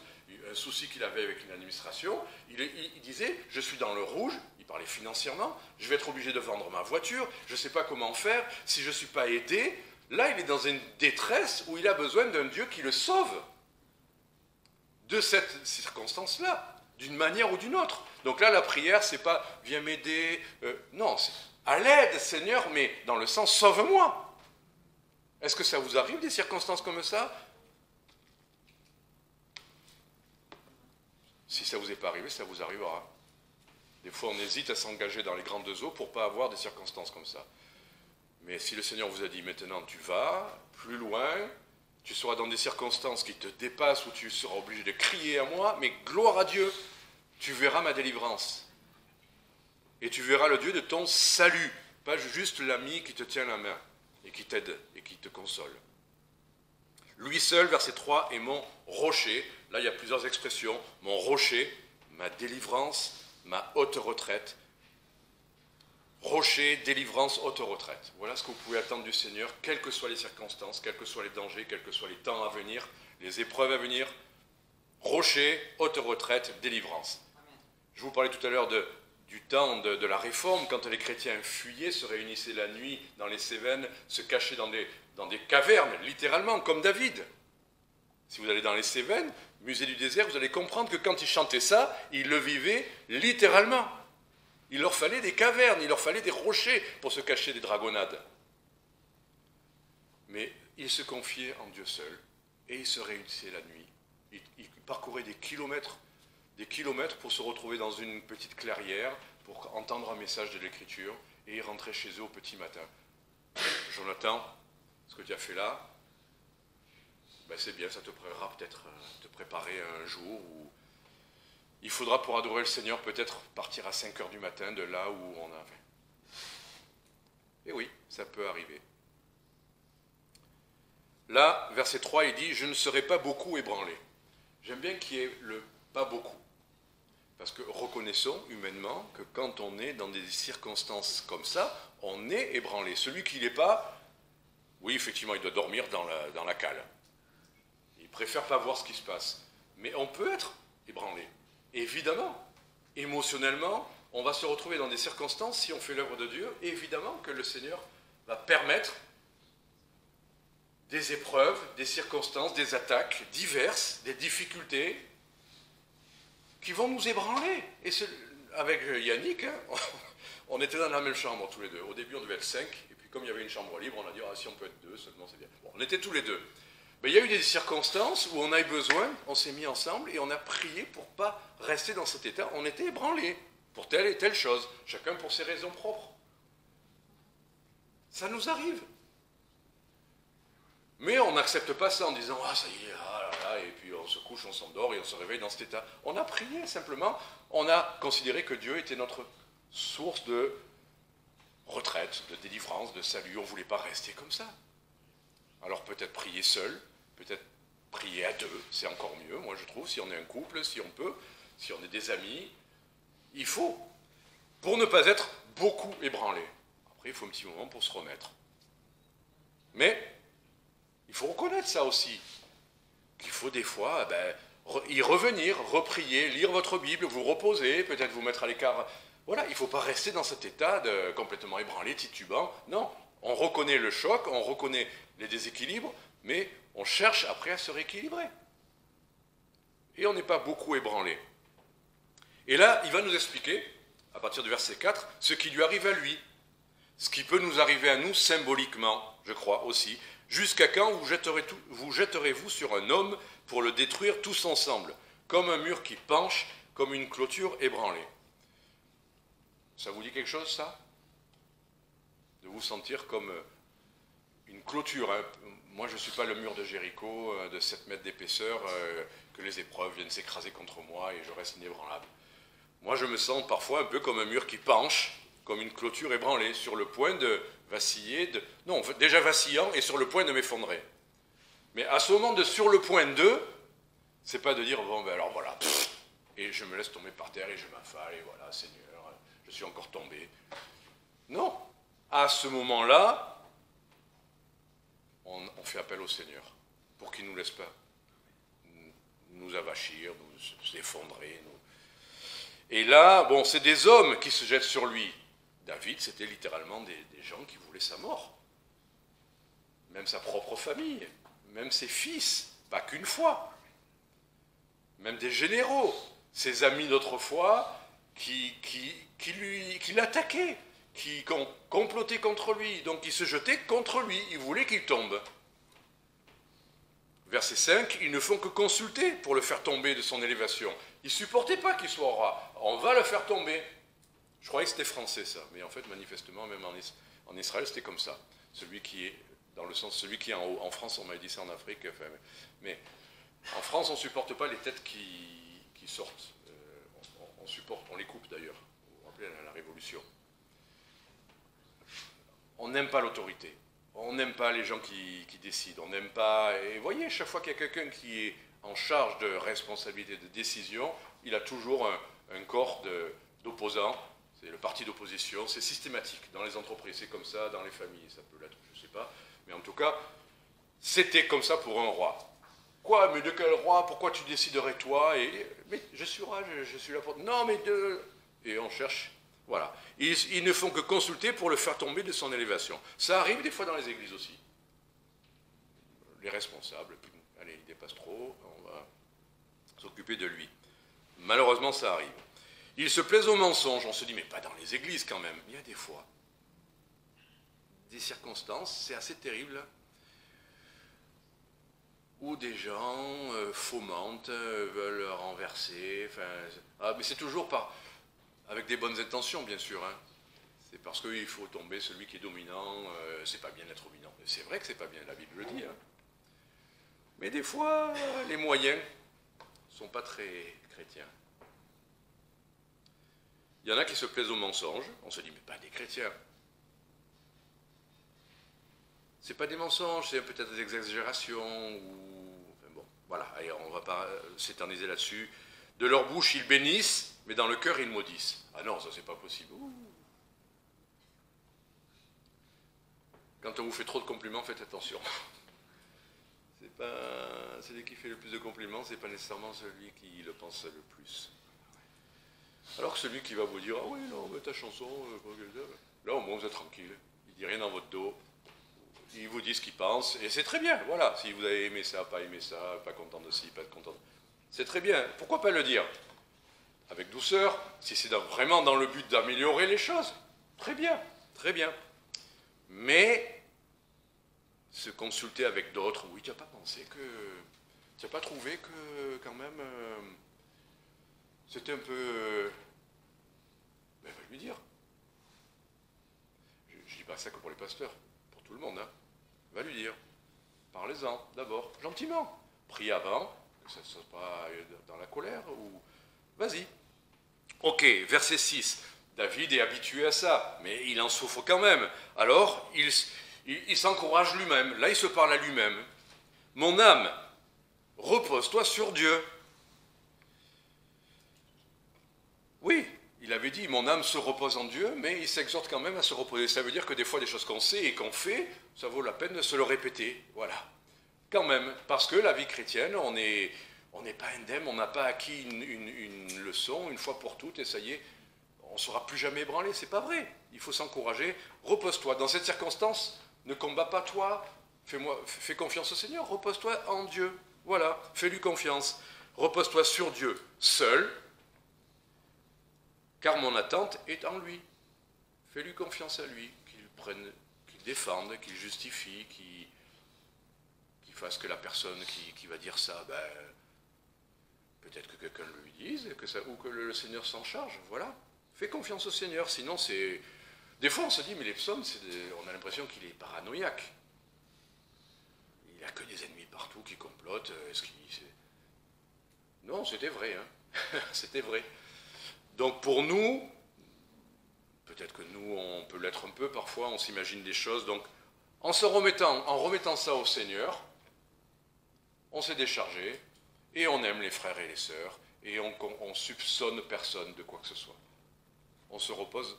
un souci qu'il avait avec une administration. Il disait, je suis dans le rouge, il parlait financièrement, je vais être obligé de vendre ma voiture, je ne sais pas comment faire, si je ne suis pas aidé. Là, il est dans une détresse où il a besoin d'un Dieu qui le sauve de cette circonstance-là, d'une manière ou d'une autre. Donc là, la prière, c'est pas « viens m'aider », non, c'est « à l'aide, Seigneur », mais dans le sens « sauve-moi ». Est-ce que ça vous arrive, des circonstances comme ça? Si ça ne vous est pas arrivé, ça vous arrivera. Des fois, on hésite à s'engager dans les grandes eaux pour ne pas avoir des circonstances comme ça. Mais si le Seigneur vous a dit, maintenant tu vas plus loin, tu seras dans des circonstances qui te dépassent, où tu seras obligé de crier à moi, mais gloire à Dieu, tu verras ma délivrance. Et tu verras le Dieu de ton salut, pas juste l'ami qui te tient la main, et qui t'aide, et qui te console. Lui seul, verset 3, est mon rocher. Là, il y a plusieurs expressions. Mon rocher, ma délivrance, ma haute retraite. Rocher, délivrance, haute retraite. Voilà ce que vous pouvez attendre du Seigneur, quelles que soient les circonstances, quels que soient les dangers, quels que soient les temps à venir, les épreuves à venir. Rocher, haute retraite, délivrance. Amen. Je vous parlais tout à l'heure du temps de la Réforme, quand les chrétiens fuyaient, se réunissaient la nuit dans les Cévennes, se cachaient dans des cavernes, littéralement, comme David. Si vous allez dans les Cévennes, musée du désert, vous allez comprendre que quand ils chantaient ça, ils le vivaient littéralement. Il leur fallait des cavernes, il leur fallait des rochers pour se cacher des dragonnades. Mais ils se confiaient en Dieu seul, et ils se réunissaient la nuit. Ils parcouraient des kilomètres pour se retrouver dans une petite clairière, pour entendre un message de l'Écriture, et ils rentraient chez eux au petit matin. Jonathan, ce que tu as fait là, ben c'est bien, ça te préparera peut-être te préparer un jour où il faudra, pour adorer le Seigneur, peut-être partir à 5 heures du matin de là où on avait. Et oui, ça peut arriver. Là, verset 3, il dit « Je ne serai pas beaucoup ébranlé ». J'aime bien qu'il y ait le « pas beaucoup ». Parce que reconnaissons humainement que quand on est dans des circonstances comme ça, on est ébranlé. Celui qui ne l'est pas, oui, effectivement, il doit dormir dans la cale. Il préfère pas voir ce qui se passe. Mais on peut être ébranlé. Évidemment, émotionnellement, on va se retrouver dans des circonstances, si on fait l'œuvre de Dieu, et évidemment que le Seigneur va permettre des épreuves, des circonstances, des attaques diverses, des difficultés qui vont nous ébranler. Et avec Yannick, hein, on était dans la même chambre tous les deux. Au début, on devait être 5, et puis comme il y avait une chambre libre, on a dit « Ah, si on peut être 2, seulement c'est bien ». Bon, on était tous les deux. Mais il y a eu des circonstances où on a eu besoin, on s'est mis ensemble et on a prié pour ne pas rester dans cet état. On était ébranlés pour telle et telle chose, chacun pour ses raisons propres. Ça nous arrive. Mais on n'accepte pas ça en disant « Ah, ça y est, ah là là », et puis on se couche, on s'endort et on se réveille dans cet état. On a prié simplement, on a considéré que Dieu était notre source de retraite, de délivrance, de salut. On ne voulait pas rester comme ça. Alors peut-être prier seul, peut-être prier à deux, c'est encore mieux, moi je trouve, si on est un couple, si on peut, si on est des amis, Il faut, pour ne pas être beaucoup ébranlé. Après, il faut un petit moment pour se remettre. Mais il faut reconnaître ça aussi, qu'il faut des fois y revenir, reprier, lire votre Bible, vous reposer, peut-être vous mettre à l'écart. Voilà, il ne faut pas rester dans cet état de complètement ébranlé, titubant. Non, on reconnaît le choc, on reconnaît les déséquilibres, mais on cherche après à se rééquilibrer. Et on n'est pas beaucoup ébranlé. Et là, il va nous expliquer, à partir du verset 4, ce qui lui arrive à lui. Ce qui peut nous arriver à nous symboliquement, je crois aussi. Jusqu'à quand vous jetterez-vous sur un homme pour le détruire tous ensemble, comme un mur qui penche, comme une clôture ébranlée. Ça vous dit quelque chose, ça? De vous sentir comme une clôture. Hein. Moi, je ne suis pas le mur de Jéricho de 7 mètres d'épaisseur, que les épreuves viennent s'écraser contre moi et je reste inébranlable. Moi, je me sens parfois un peu comme un mur qui penche, comme une clôture ébranlée, sur le point de vaciller, non, déjà vacillant et sur le point de m'effondrer. Mais à ce moment de sur le point de, c'est pas de dire, bon, ben alors voilà, et je me laisse tomber par terre et je m'affale, et voilà, Seigneur, je suis encore tombé. Non, à ce moment-là, on fait appel au Seigneur, pour qu'il ne nous laisse pas nous avachir, nous effondrer. Et là, bon, c'est des hommes qui se jettent sur lui. David, c'était littéralement des gens qui voulaient sa mort. Même sa propre famille, même ses fils, pas qu'une fois. Même des généraux, ses amis d'autrefois, qui l'attaquaient, qui complotaient contre lui. Donc ils se jetaient contre lui, ils voulaient qu'il tombe. Verset 5, ils ne font que consulter pour le faire tomber de son élévation. Ils ne supportaient pas qu'il soit roi. On va le faire tomber. Je croyais que c'était français ça, mais en fait manifestement même en Israël c'était comme ça. Celui qui est dans le sens celui qui est en haut. En France on m'avait dit ça en Afrique, enfin, mais en France on ne supporte pas les têtes qui sortent. On supporte, on les coupe d'ailleurs. Vous vous rappelez la Révolution. On n'aime pas l'autorité. On n'aime pas les gens qui décident. On n'aime pas. Et vous voyez, chaque fois qu'il y a quelqu'un qui est en charge de responsabilité de décision, il a toujours un corps d'opposants. C'est le parti d'opposition, c'est systématique. Dans les entreprises, c'est comme ça, dans les familles, ça peut l'être, je ne sais pas. Mais en tout cas, c'était comme ça pour un roi. Quoi, mais de quel roi? Pourquoi tu déciderais toi? Mais je suis roi, je suis là pour... Non, mais de... Et on cherche, voilà. Ils ne font que consulter pour le faire tomber de son élévation. Ça arrive des fois dans les églises aussi. Les responsables, allez, il dépasse trop, on va s'occuper de lui. Malheureusement, ça arrive. Ils se plaisent au mensonge. On se dit, mais pas dans les églises quand même. Il y a des fois. Des circonstances, c'est assez terrible, où des gens fomentent, veulent renverser. Mais c'est toujours avec des bonnes intentions, bien sûr. Hein. C'est parce qu'il faut tomber celui qui est dominant. C'est pas bien d'être dominant. C'est vrai que c'est pas bien, la Bible le dit. Hein. Mais des fois, les moyens ne sont pas très chrétiens. Il y en a qui se plaisent au mensonge. On se dit, mais pas des chrétiens. C'est pas des mensonges, c'est peut-être des exagérations. Enfin bon, voilà, allez, on ne va pas s'éterniser là-dessus. De leur bouche, ils bénissent, mais dans le cœur, ils maudissent. Ah non, ça, c'est pas possible. Quand on vous fait trop de compliments, faites attention. Celui qui fait le plus de compliments, c'est pas nécessairement celui qui le pense le plus. Alors que celui qui va vous dire, ah oui, non, mais ta chanson, là au moins vous êtes tranquille, il ne dit rien dans votre dos, il vous dit ce qu'il pense, et c'est très bien, voilà, si vous avez aimé ça, pas content de ci, pas content de... C'est très bien, pourquoi pas le dire? Avec douceur, si c'est vraiment dans le but d'améliorer les choses, très bien, très bien. Mais se consulter avec d'autres, oui, tu n'as pas pensé que... Tu n'as pas trouvé que, quand même... C'était un peu... Ben, va lui dire. Je ne dis pas ça que pour les pasteurs, pour tout le monde. Hein. Va lui dire. Parlez-en, d'abord, gentiment. Prie avant, que ça ne soit pas dans la colère, ou... Vas-y. Ok, verset 6. David est habitué à ça, mais il en souffre quand même. Alors, il s'encourage lui-même. Là, il se parle à lui-même. Mon âme, repose-toi sur Dieu. Oui, il avait dit, mon âme se repose en Dieu, mais il s'exhorte quand même à se reposer. Ça veut dire que des fois, des choses qu'on sait et qu'on fait, ça vaut la peine de se le répéter. Voilà. Quand même, parce que la vie chrétienne, on n'est pas indemne, on n'a pas acquis une leçon une fois pour toutes, et ça y est, on ne sera plus jamais ébranlé. C'est pas vrai. Il faut s'encourager. Repose-toi. Dans cette circonstance, ne combats pas toi. Fais confiance au Seigneur. Repose-toi en Dieu. Voilà. Fais-lui confiance. Repose-toi sur Dieu seul, car mon attente est en lui. Fais-lui confiance à lui, qu'il défende, qu'il justifie, qu'il fasse que la personne qui va dire ça, peut-être que quelqu'un le lui dise, ou que le Seigneur s'en charge. Voilà. Fais confiance au Seigneur, sinon c'est... Des fois on se dit, mais les psaumes, on a l'impression qu'il est paranoïaque. Il n'y a que des ennemis partout qui complotent. Non, c'était vrai. Hein. C'était vrai. Donc pour nous, peut-être que nous, on peut l'être un peu parfois, on s'imagine des choses. Donc en remettant ça au Seigneur, on s'est déchargé, et on aime les frères et les sœurs, et on soupçonne personne de quoi que ce soit. On se repose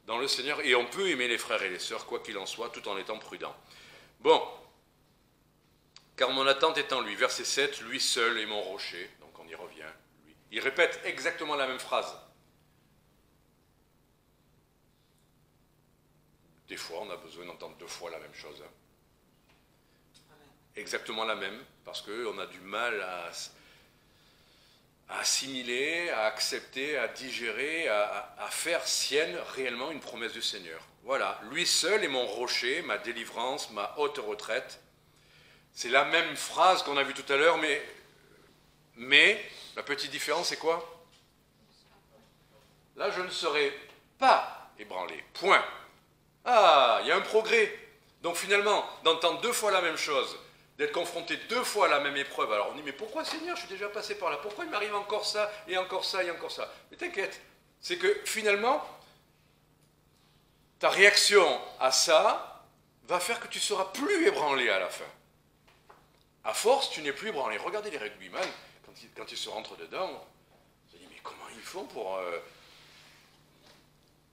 dans le Seigneur, et on peut aimer les frères et les sœurs, quoi qu'il en soit, tout en étant prudent. Bon, car mon attente est en lui. Verset 7, lui seul est mon rocher. Donc on y revient. Lui. Il répète exactement la même phrase. Des fois, on a besoin d'entendre 2 fois la même chose. Hein. Exactement la même, parce qu'on a du mal à assimiler, à accepter, à digérer, à faire sienne réellement une promesse du Seigneur. Voilà, lui seul est mon rocher, ma délivrance, ma haute retraite. C'est la même phrase qu'on a vue tout à l'heure, mais la petite différence, c'est quoi? Là, je ne serai pas ébranlé. Point. Ah, il y a un progrès. Donc finalement, d'entendre 2 fois la même chose, d'être confronté 2 fois à la même épreuve. Alors on dit, mais pourquoi Seigneur, je suis déjà passé par là, pourquoi il m'arrive encore ça, et encore ça, et encore ça? Mais t'inquiète, c'est que finalement, ta réaction à ça va faire que tu ne seras plus ébranlé à la fin. À force, tu n'es plus ébranlé. Regardez les rugbyman, quand ils se rentrent dedans, on se dit, mais comment ils font pour...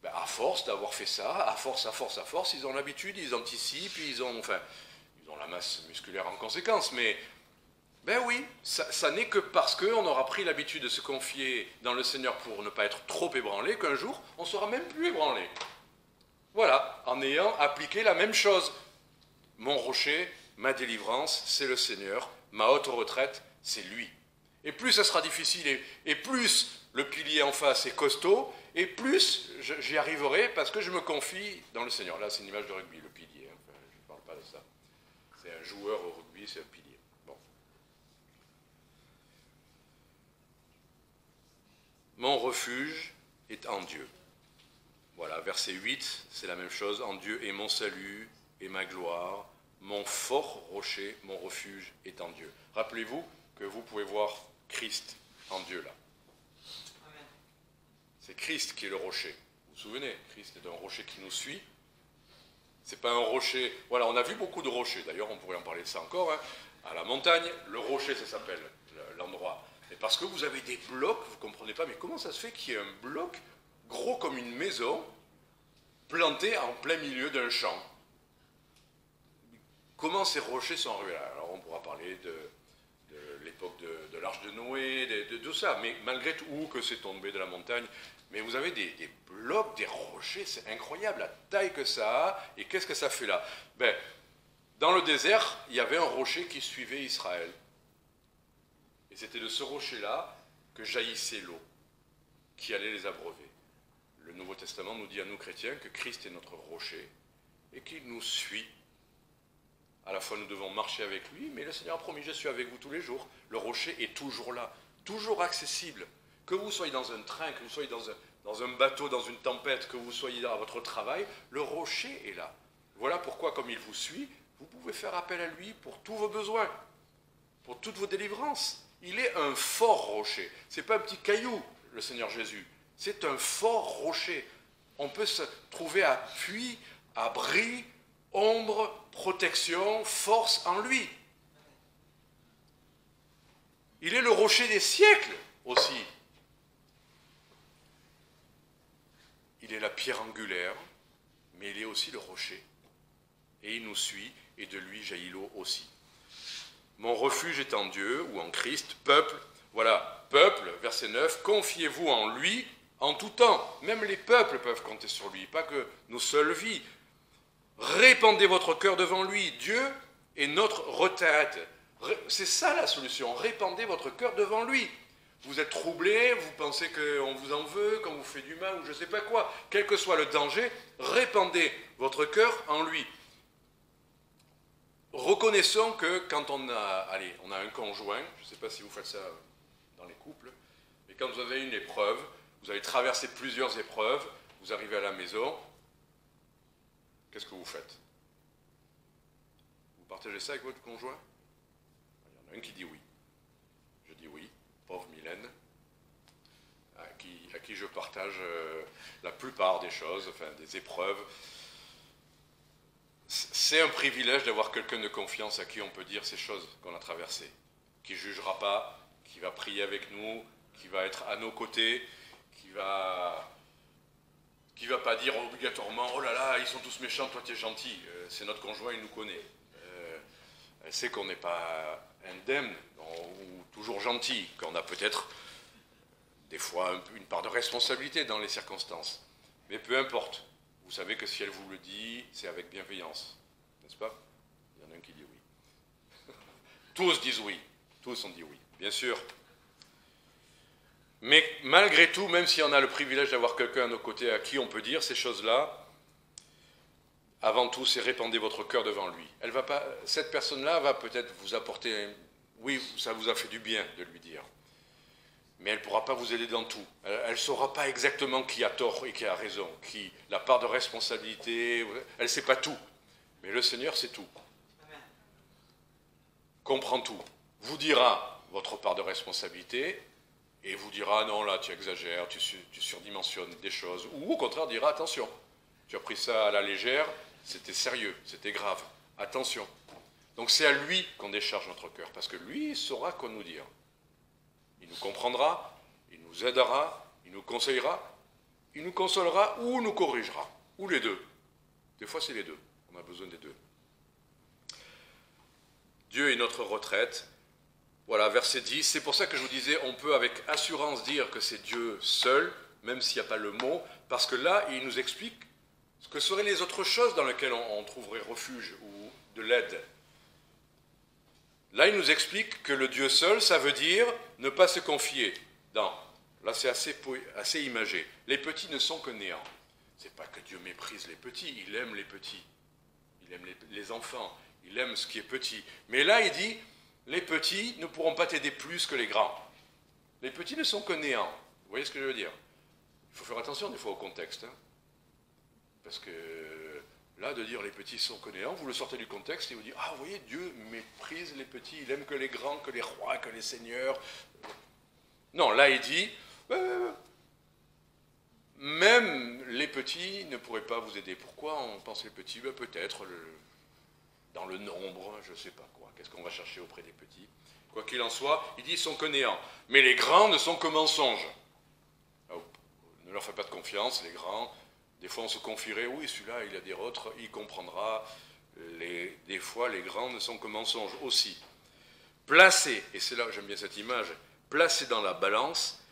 à force d'avoir fait ça, à force, ils ont l'habitude, ils anticipent, ils ont la masse musculaire en conséquence, mais ben oui, ça n'est que parce qu'on aura pris l'habitude de se confier dans le Seigneur pour ne pas être trop ébranlé, qu'un jour, on ne sera même plus ébranlé. Voilà, en ayant appliqué la même chose. Mon rocher, ma délivrance, c'est le Seigneur, ma haute retraite, c'est lui. Et plus ça sera difficile, et plus le pilier en face est costaud, et plus j'y arriverai parce que je me confie dans le Seigneur. Là, c'est une image de rugby, le pilier. Enfin, je ne parle pas de ça. C'est un joueur au rugby, c'est un pilier. Bon. Mon refuge est en Dieu. Voilà, verset 8, c'est la même chose. En Dieu est mon salut et ma gloire. Mon fort rocher, mon refuge est en Dieu. Rappelez-vous que vous pouvez voir Christ en Dieu là. C'est Christ qui est le rocher. Vous vous souvenez, Christ est un rocher qui nous suit. C'est pas un rocher... Voilà, on a vu beaucoup de rochers. D'ailleurs, on pourrait en parler de ça encore. Hein. À la montagne, le rocher, ça s'appelle l'endroit. Mais parce que vous avez des blocs, vous ne comprenez pas, mais comment ça se fait qu'il y ait un bloc gros comme une maison planté en plein milieu d'un champ? Comment ces rochers sont arrivés là? Alors, on pourra parler de l'époque de l'arche de Noé, de tout ça, mais malgré tout, que c'est tombé de la montagne. Mais vous avez des blocs, des rochers, c'est incroyable la taille que ça a, et qu'est-ce que ça fait là? Ben, dans le désert, il y avait un rocher qui suivait Israël. Et c'était de ce rocher-là que jaillissait l'eau, qui allait les abreuver. Le Nouveau Testament nous dit à nous chrétiens que Christ est notre rocher, et qu'il nous suit. À la fois nous devons marcher avec lui, mais le Seigneur a promis, je suis avec vous tous les jours. Le rocher est toujours là, toujours accessible. Que vous soyez dans un train, que vous soyez dans un bateau, dans une tempête, que vous soyez à votre travail, le rocher est là. Voilà pourquoi, comme il vous suit, vous pouvez faire appel à lui pour tous vos besoins, pour toutes vos délivrances. Il est un fort rocher. Ce n'est pas un petit caillou, le Seigneur Jésus. C'est un fort rocher. On peut se trouver appui, abri, ombre, protection, force en lui. Il est le rocher des siècles aussi. il est la pierre angulaire, mais il est aussi le rocher. Et il nous suit, et de lui jaillit l'eau aussi. Mon refuge est en Dieu, ou en Christ, peuple. Voilà, peuple, verset 9, confiez-vous en lui en tout temps. Même les peuples peuvent compter sur lui, pas que nos seules vies. Répandez votre cœur devant lui. Dieu est notre retraite. C'est ça la solution. Répandez votre cœur devant lui. Vous êtes troublé, vous pensez qu'on vous en veut, qu'on vous fait du mal, ou je ne sais pas quoi. Quel que soit le danger, répandez votre cœur en lui. Reconnaissons que quand on a un conjoint, je ne sais pas si vous faites ça dans les couples, mais quand vous avez une épreuve, vous avez traversé plusieurs épreuves, vous arrivez à la maison, qu'est-ce que vous faites? Vous partagez ça avec votre conjoint? Il y en a un qui dit oui. Je dis oui, pauvre Mylène, à qui je partage la plupart des choses, enfin des épreuves. C'est un privilège d'avoir quelqu'un de confiance à qui on peut dire ces choses qu'on a traversées, qui ne jugera pas, qui va prier avec nous, qui va être à nos côtés, qui va pas dire obligatoirement « Oh là là, ils sont tous méchants, toi tu es gentil ». C'est notre conjoint, il nous connaît. Elle sait qu'on n'est pas indemne ou toujours gentil, qu'on a peut-être des fois une part de responsabilité dans les circonstances. Mais peu importe. Vous savez que si elle vous le dit, c'est avec bienveillance. N'est-ce pas? Il y en a un qui dit oui. Tous disent oui. Tous ont dit oui, bien sûr. Mais malgré tout, même si on a le privilège d'avoir quelqu'un à nos côtés à qui on peut dire ces choses-là, avant tout, c'est répandez votre cœur devant lui. Cette personne-là va peut-être vous apporter... Oui, ça vous a fait du bien de lui dire. Mais elle ne pourra pas vous aider dans tout. Elle ne saura pas exactement qui a tort et qui a raison, qui la part de responsabilité, elle ne sait pas tout. Mais le Seigneur sait tout. Amen. Comprend tout. Vous dira votre part de responsabilité et vous dira non, là tu exagères, tu surdimensionnes des choses. Ou au contraire dira attention, tu as pris ça à la légère, c'était sérieux, c'était grave. Attention. Donc c'est à lui qu'on décharge notre cœur, parce que lui il saura quoi nous dire. Il nous comprendra, il nous aidera, il nous conseillera, il nous consolera ou nous corrigera, ou les deux. Des fois, c'est les deux. On a besoin des deux. Dieu est notre retraite. Voilà, verset 10. C'est pour ça que je vous disais, on peut avec assurance dire que c'est Dieu seul, même s'il n'y a pas le mot, parce que là, il nous explique ce que seraient les autres choses dans lesquelles on trouverait refuge ou de l'aide. Là, il nous explique que le Dieu seul, ça veut dire ne pas se confier dans. Là, c'est assez imagé. Les petits ne sont que néants. Ce n'est pas que Dieu méprise les petits, il aime les petits. Il aime les enfants, il aime ce qui est petit. Mais là, il dit, les petits ne pourront pas t'aider plus que les grands. Les petits ne sont que néants. Vous voyez ce que je veux dire? Il faut faire attention des fois au contexte. Hein, parce que... Là, de dire les petits sont que néants, vous le sortez du contexte et vous dites « Ah, vous voyez, Dieu méprise les petits, il aime que les grands, que les rois, que les seigneurs. » Non, là, il dit « Même les petits ne pourraient pas vous aider. » Pourquoi on pense les petits? Peut-être dans le nombre, je ne sais pas quoi. Qu'est-ce qu'on va chercher auprès des petits? Quoi qu'il en soit, il dit « Ils sont que néants. » Mais les grands ne sont que mensonges. Alors, ne leur faites pas de confiance, les grands. Des fois, on se confierait, oui, celui-là, il a des autres, il comprendra. Des fois, les grands ne sont que mensonges aussi. Placés, et c'est là que j'aime bien cette image, placés dans la balance,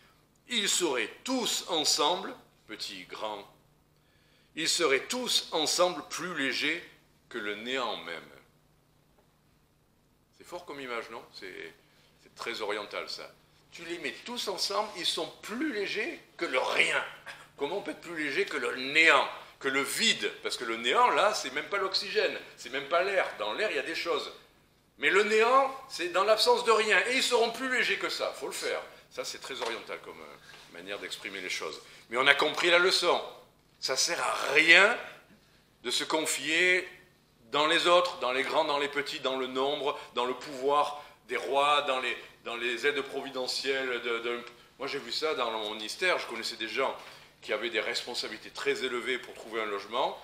ils seraient tous ensemble, petits, grands, ils seraient tous ensemble plus légers que le néant même. C'est fort comme image, non? C'est très oriental, ça. Tu les mets tous ensemble, ils sont plus légers que le rien. Comment on peut être plus léger que le néant, que le vide? Parce que le néant, là, c'est même pas l'oxygène, c'est même pas l'air. Dans l'air, il y a des choses. Mais le néant, c'est dans l'absence de rien. Et ils seront plus légers que ça, il faut le faire. Ça, c'est très oriental comme manière d'exprimer les choses. Mais on a compris la leçon. Ça sert à rien de se confier dans les autres, dans les grands, dans les petits, dans le nombre, dans le pouvoir des rois, dans les aides providentielles. Moi, j'ai vu ça dans mon ministère, je connaissais des gens qui avaient des responsabilités très élevées pour trouver un logement,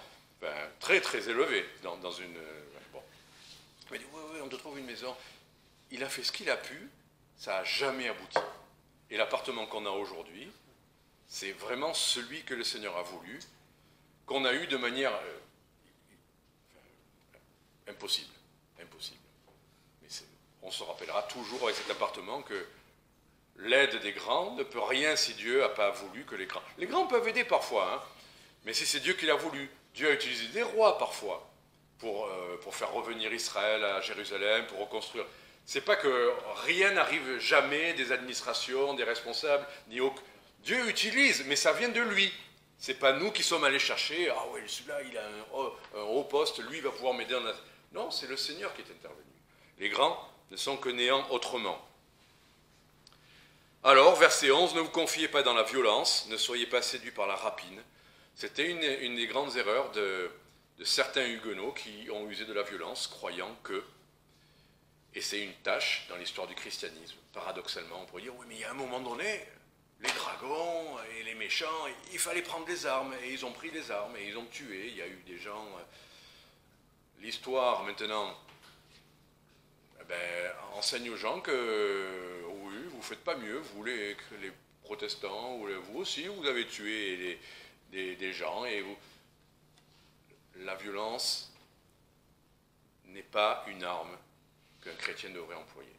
très très élevées, dans une... bon. Il m'a dit, oui, on te trouve une maison. Il a fait ce qu'il a pu, ça n'a jamais abouti. Et l'appartement qu'on a aujourd'hui, C'est vraiment celui que le Seigneur a voulu, qu'on a eu de manière impossible. Impossible. Mais on se rappellera toujours avec cet appartement que l'aide des grands ne peut rien si Dieu n'a pas voulu que les grands... Les grands peuvent aider parfois, hein, mais si c'est Dieu qui l'a voulu. Dieu a utilisé des rois parfois pour faire revenir Israël à Jérusalem, pour reconstruire. C'est pas que rien n'arrive jamais des administrations, des responsables, ni aucun... Dieu utilise, mais ça vient de lui. C'est pas nous qui sommes allés chercher, ah ouais, celui-là, il a un haut poste, lui, il va pouvoir m'aider. Non, c'est le Seigneur qui est intervenu. Les grands ne sont que néants autrement. Alors, verset 11, ne vous confiez pas dans la violence, ne soyez pas séduits par la rapine. C'était une des grandes erreurs de certains huguenots qui ont usé de la violence, croyant que, et c'est une tâche dans l'histoire du christianisme, paradoxalement, on pourrait dire, oui, mais il y a un moment donné, les dragons et les méchants, il fallait prendre des armes, et ils ont pris des armes, et ils ont tué, il y a eu des gens... L'histoire, maintenant, enseigne aux gens que, oui, vous ne faites pas mieux, vous les protestants, vous aussi, vous avez tué des gens, et la violence n'est pas une arme qu'un chrétien devrait employer.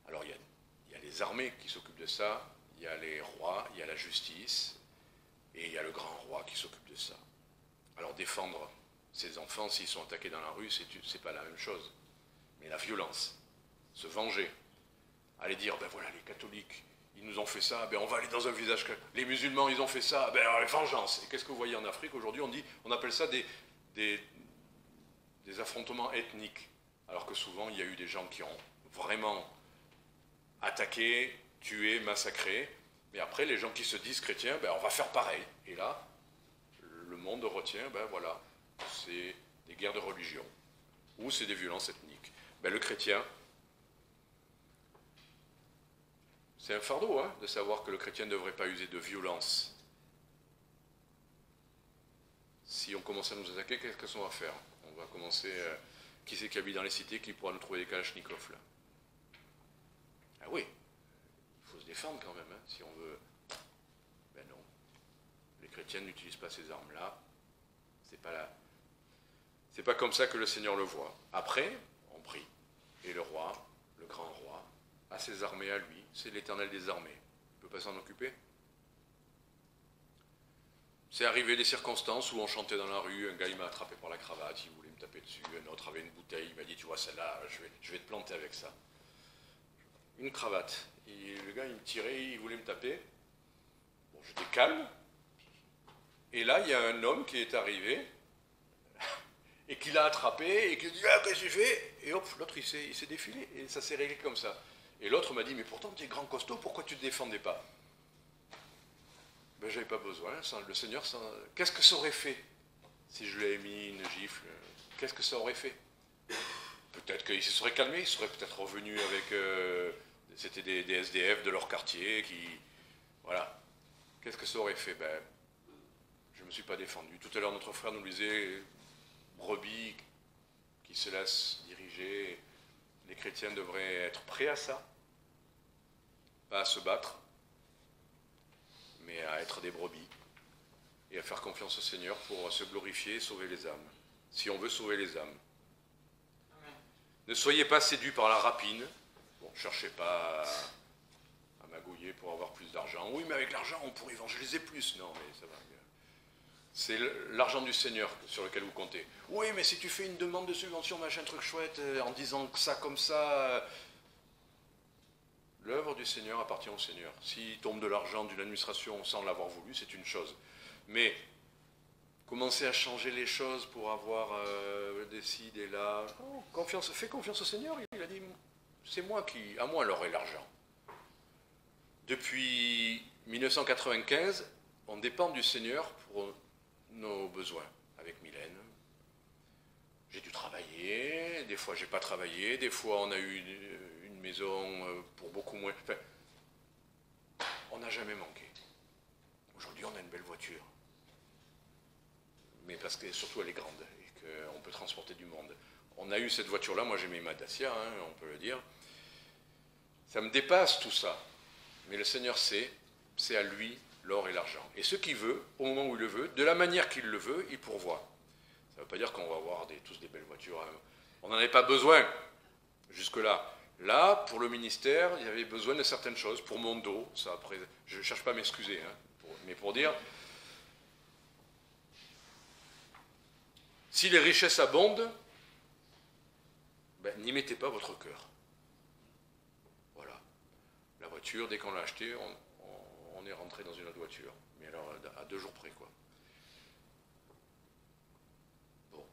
Alors, il y a les armées qui s'occupent de ça, il y a les rois, il y a la justice, et il y a le grand roi qui s'occupe de ça. Alors, défendre ses enfants, s'ils sont attaqués dans la rue, c'est pas la même chose. Mais la violence, se venger, aller dire, ben voilà, les catholiques, ils nous ont fait ça, ben on va aller dans un village, les musulmans, ils ont fait ça, ben alors, vengeance. Et qu'est-ce que vous voyez en Afrique aujourd'hui? On appelle ça des affrontements ethniques. Alors que souvent, il y a eu des gens qui ont vraiment attaqué, tué, massacré. Mais après, les gens qui se disent chrétiens, ben on va faire pareil. Et là, le monde retient, ben voilà, c'est des guerres de religion, ou c'est des violences ethniques. Ben, le chrétien, c'est un fardeau, hein, de savoir que le chrétien ne devrait pas user de violence. Si on commence à nous attaquer, qu'est-ce qu'on va faire? On va commencer... qui c'est qui habite dans les cités qui pourra nous trouver des kalachnikovs, là? Ah oui, il faut se défendre quand même, hein, si on veut... Ben non. Les chrétiens n'utilisent pas ces armes-là. C'est pas comme ça que le Seigneur le voit. Après, on prie. Et le roi, le grand roi, a ses armées à lui. C'est l'Éternel des armées. Il ne peut pas s'en occuper. C'est arrivé des circonstances où on chantait dans la rue, un gars il m'a attrapé par la cravate, il voulait me taper dessus, un autre avait une bouteille, il m'a dit, tu vois celle-là, je vais te planter avec ça. Une cravate. Et le gars il me tirait, il voulait me taper. Bon, j'étais calme. Et là, il y a un homme qui est arrivé, et qui l'a attrapé, et qui dit, ah, qu'est-ce que tu fais? Et hop, l'autre, il s'est défilé, et ça s'est réglé comme ça. Et l'autre m'a dit, mais pourtant, tu es grand costaud, pourquoi tu ne te défendais pas? Ben, j'avais pas besoin, le Seigneur, qu'est-ce que ça aurait fait si je lui avais mis une gifle? Qu'est-ce que ça aurait fait? Peut-être qu'il se serait calmé, il serait peut-être revenu avec... c'était des SDF de leur quartier, qui... Voilà. Qu'est-ce que ça aurait fait? Ben, je ne me suis pas défendu. Tout à l'heure, notre frère nous disait, brebis qui se laissent diriger, les chrétiens devraient être prêts à ça, pas à se battre, mais à être des brebis, et à faire confiance au Seigneur pour se glorifier et sauver les âmes, si on veut sauver les âmes. Amen. Ne soyez pas séduits par la rapine. Bon, ne cherchez pas à magouiller pour avoir plus d'argent. Oui, mais avec l'argent, on pourrait évangéliser plus. Non, mais ça va. C'est l'argent du Seigneur sur lequel vous comptez. Oui, mais si tu fais une demande de subvention, machin, truc chouette, en disant que ça comme ça... L'œuvre du Seigneur appartient au Seigneur. S'il tombe de l'argent d'une administration sans l'avoir voulu, c'est une chose. Mais commencer à changer les choses pour avoir des ci, des là... Oh, fais confiance au Seigneur. Il a dit, c'est moi qui... À moi l'or et l'argent. Depuis 1995, on dépend du Seigneur pour nos besoins. Avec Mylène, j'ai dû travailler, des fois j'ai pas travaillé, des fois on a eu une maison pour beaucoup moins... Enfin, on n'a jamais manqué. Aujourd'hui on a une belle voiture. Mais parce que surtout elle est grande et qu'on peut transporter du monde. On a eu cette voiture-là, moi j'ai mis ma Dacia, hein, on peut le dire. Ça me dépasse tout ça. Mais le Seigneur sait c'est à lui l'or et l'argent. Et ce qu'il veut, au moment où il le veut, de la manière qu'il le veut, il pourvoit. Ça ne veut pas dire qu'on va avoir tous des belles voitures. Hein. On n'en avait pas besoin jusque-là. Là, pour le ministère, il y avait besoin de certaines choses. Pour mon dos, ça après, je ne cherche pas à m'excuser, hein, mais pour dire, si les richesses abondent, ben, n'y mettez pas votre cœur. Voilà. La voiture, dès qu'on l'a achetée, on est rentré dans une autre voiture. Mais alors, à 2 jours près, quoi. Bon,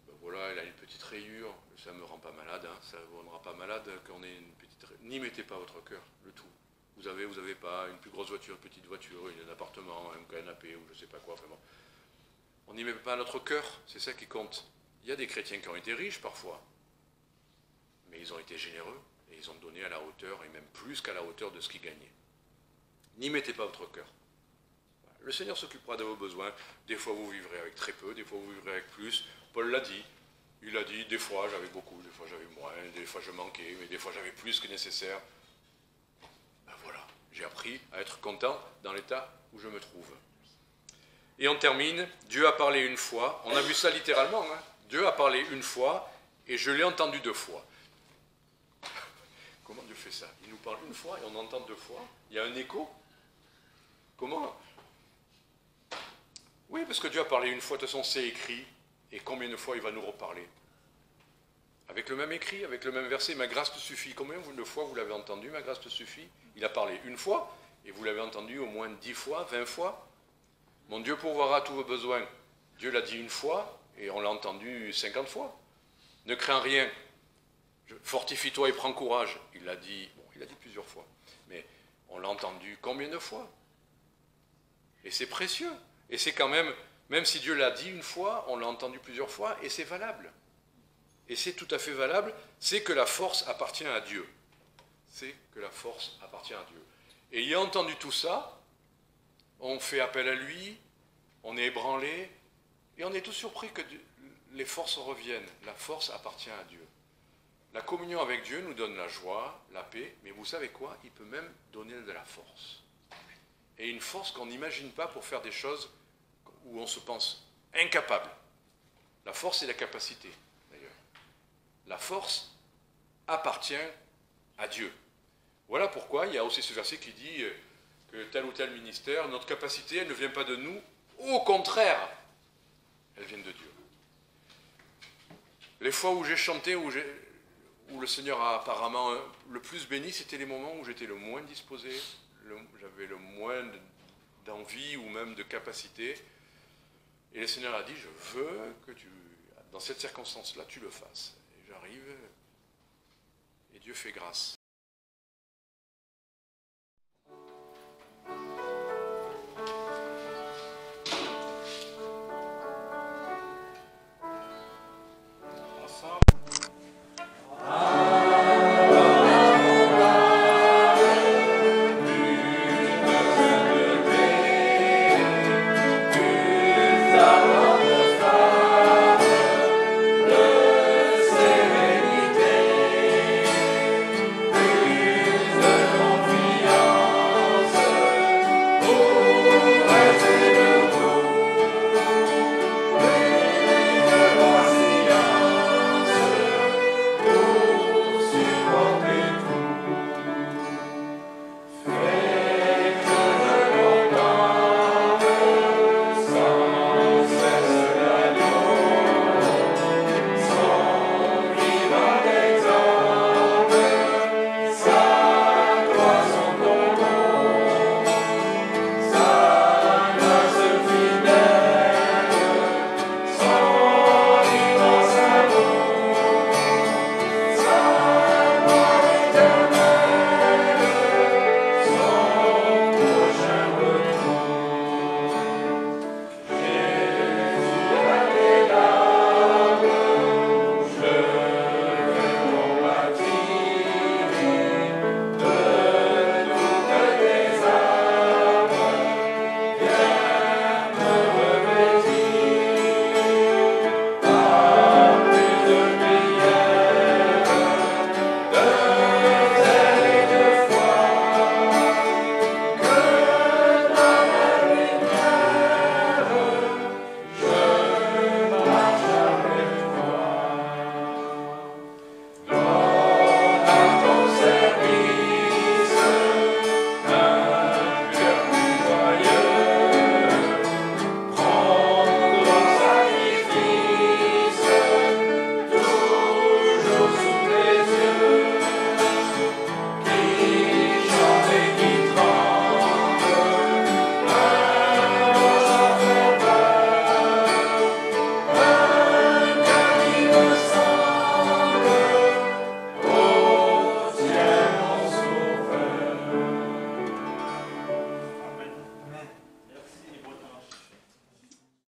ben voilà, elle a une petite rayure. Ça ne me rend pas malade, hein. Ça ne vous rendra pas malade qu'on ait une petite rayure. N'y mettez pas votre cœur, le tout. Vous avez pas une plus grosse voiture, une petite voiture, un appartement, un canapé, ou je ne sais pas quoi, vraiment. On n'y met pas notre cœur, c'est ça qui compte. Il y a des chrétiens qui ont été riches parfois, mais ils ont été généreux, et ils ont donné à la hauteur, et même plus qu'à la hauteur de ce qu'ils gagnaient. N'y mettez pas votre cœur. Le Seigneur s'occupera de vos besoins. Des fois vous vivrez avec très peu, des fois vous vivrez avec plus. Paul l'a dit. Il a dit, des fois j'avais beaucoup, des fois j'avais moins, des fois je manquais, mais des fois j'avais plus que nécessaire. Ben voilà, j'ai appris à être content dans l'état où je me trouve. Et on termine, Dieu a parlé une fois, on a vu ça littéralement, hein. Dieu a parlé une fois, et je l'ai entendu 2 fois. Comment Dieu fait ça? Il nous parle une fois, et on entend 2 fois. Il y a un écho. Comment? Oui, parce que Dieu a parlé une fois, de toute façon c'est écrit, et combien de fois il va nous reparler? Avec le même écrit, avec le même verset, ma grâce te suffit. Combien de fois vous l'avez entendu, ma grâce te suffit? Il a parlé une fois, et vous l'avez entendu au moins 10 fois, 20 fois. Mon Dieu pourvoira tous vos besoins. Dieu l'a dit une fois, et on l'a entendu 50 fois. Ne crains rien, fortifie-toi et prends courage. Il l'a dit, bon, il l'a dit plusieurs fois, mais on l'a entendu combien de fois? Et c'est précieux. Et c'est quand même si Dieu l'a dit une fois, on l'a entendu plusieurs fois, et c'est valable. Et c'est tout à fait valable, c'est que la force appartient à Dieu. C'est que la force appartient à Dieu. Et ayant entendu tout ça, on fait appel à lui, on est ébranlé, et on est tous surpris que les forces reviennent. La force appartient à Dieu. La communion avec Dieu nous donne la joie, la paix, mais vous savez quoi? Il peut même donner de la force. Et une force qu'on n'imagine pas pour faire des choses où on se pense incapable. La force et la capacité, d'ailleurs. La force appartient à Dieu. Voilà pourquoi il y a aussi ce verset qui dit que tel ou tel ministère, notre capacité, elle ne vient pas de nous, au contraire, elle vient de Dieu. Les fois où j'ai chanté, où le Seigneur a apparemment le plus béni, c'était les moments où j'étais le moins disposé, j'avais le moins d'envie ou même de capacité. Et le Seigneur a dit, je veux que dans cette circonstance-là, tu le fasses. Et j'arrive, et Dieu fait grâce.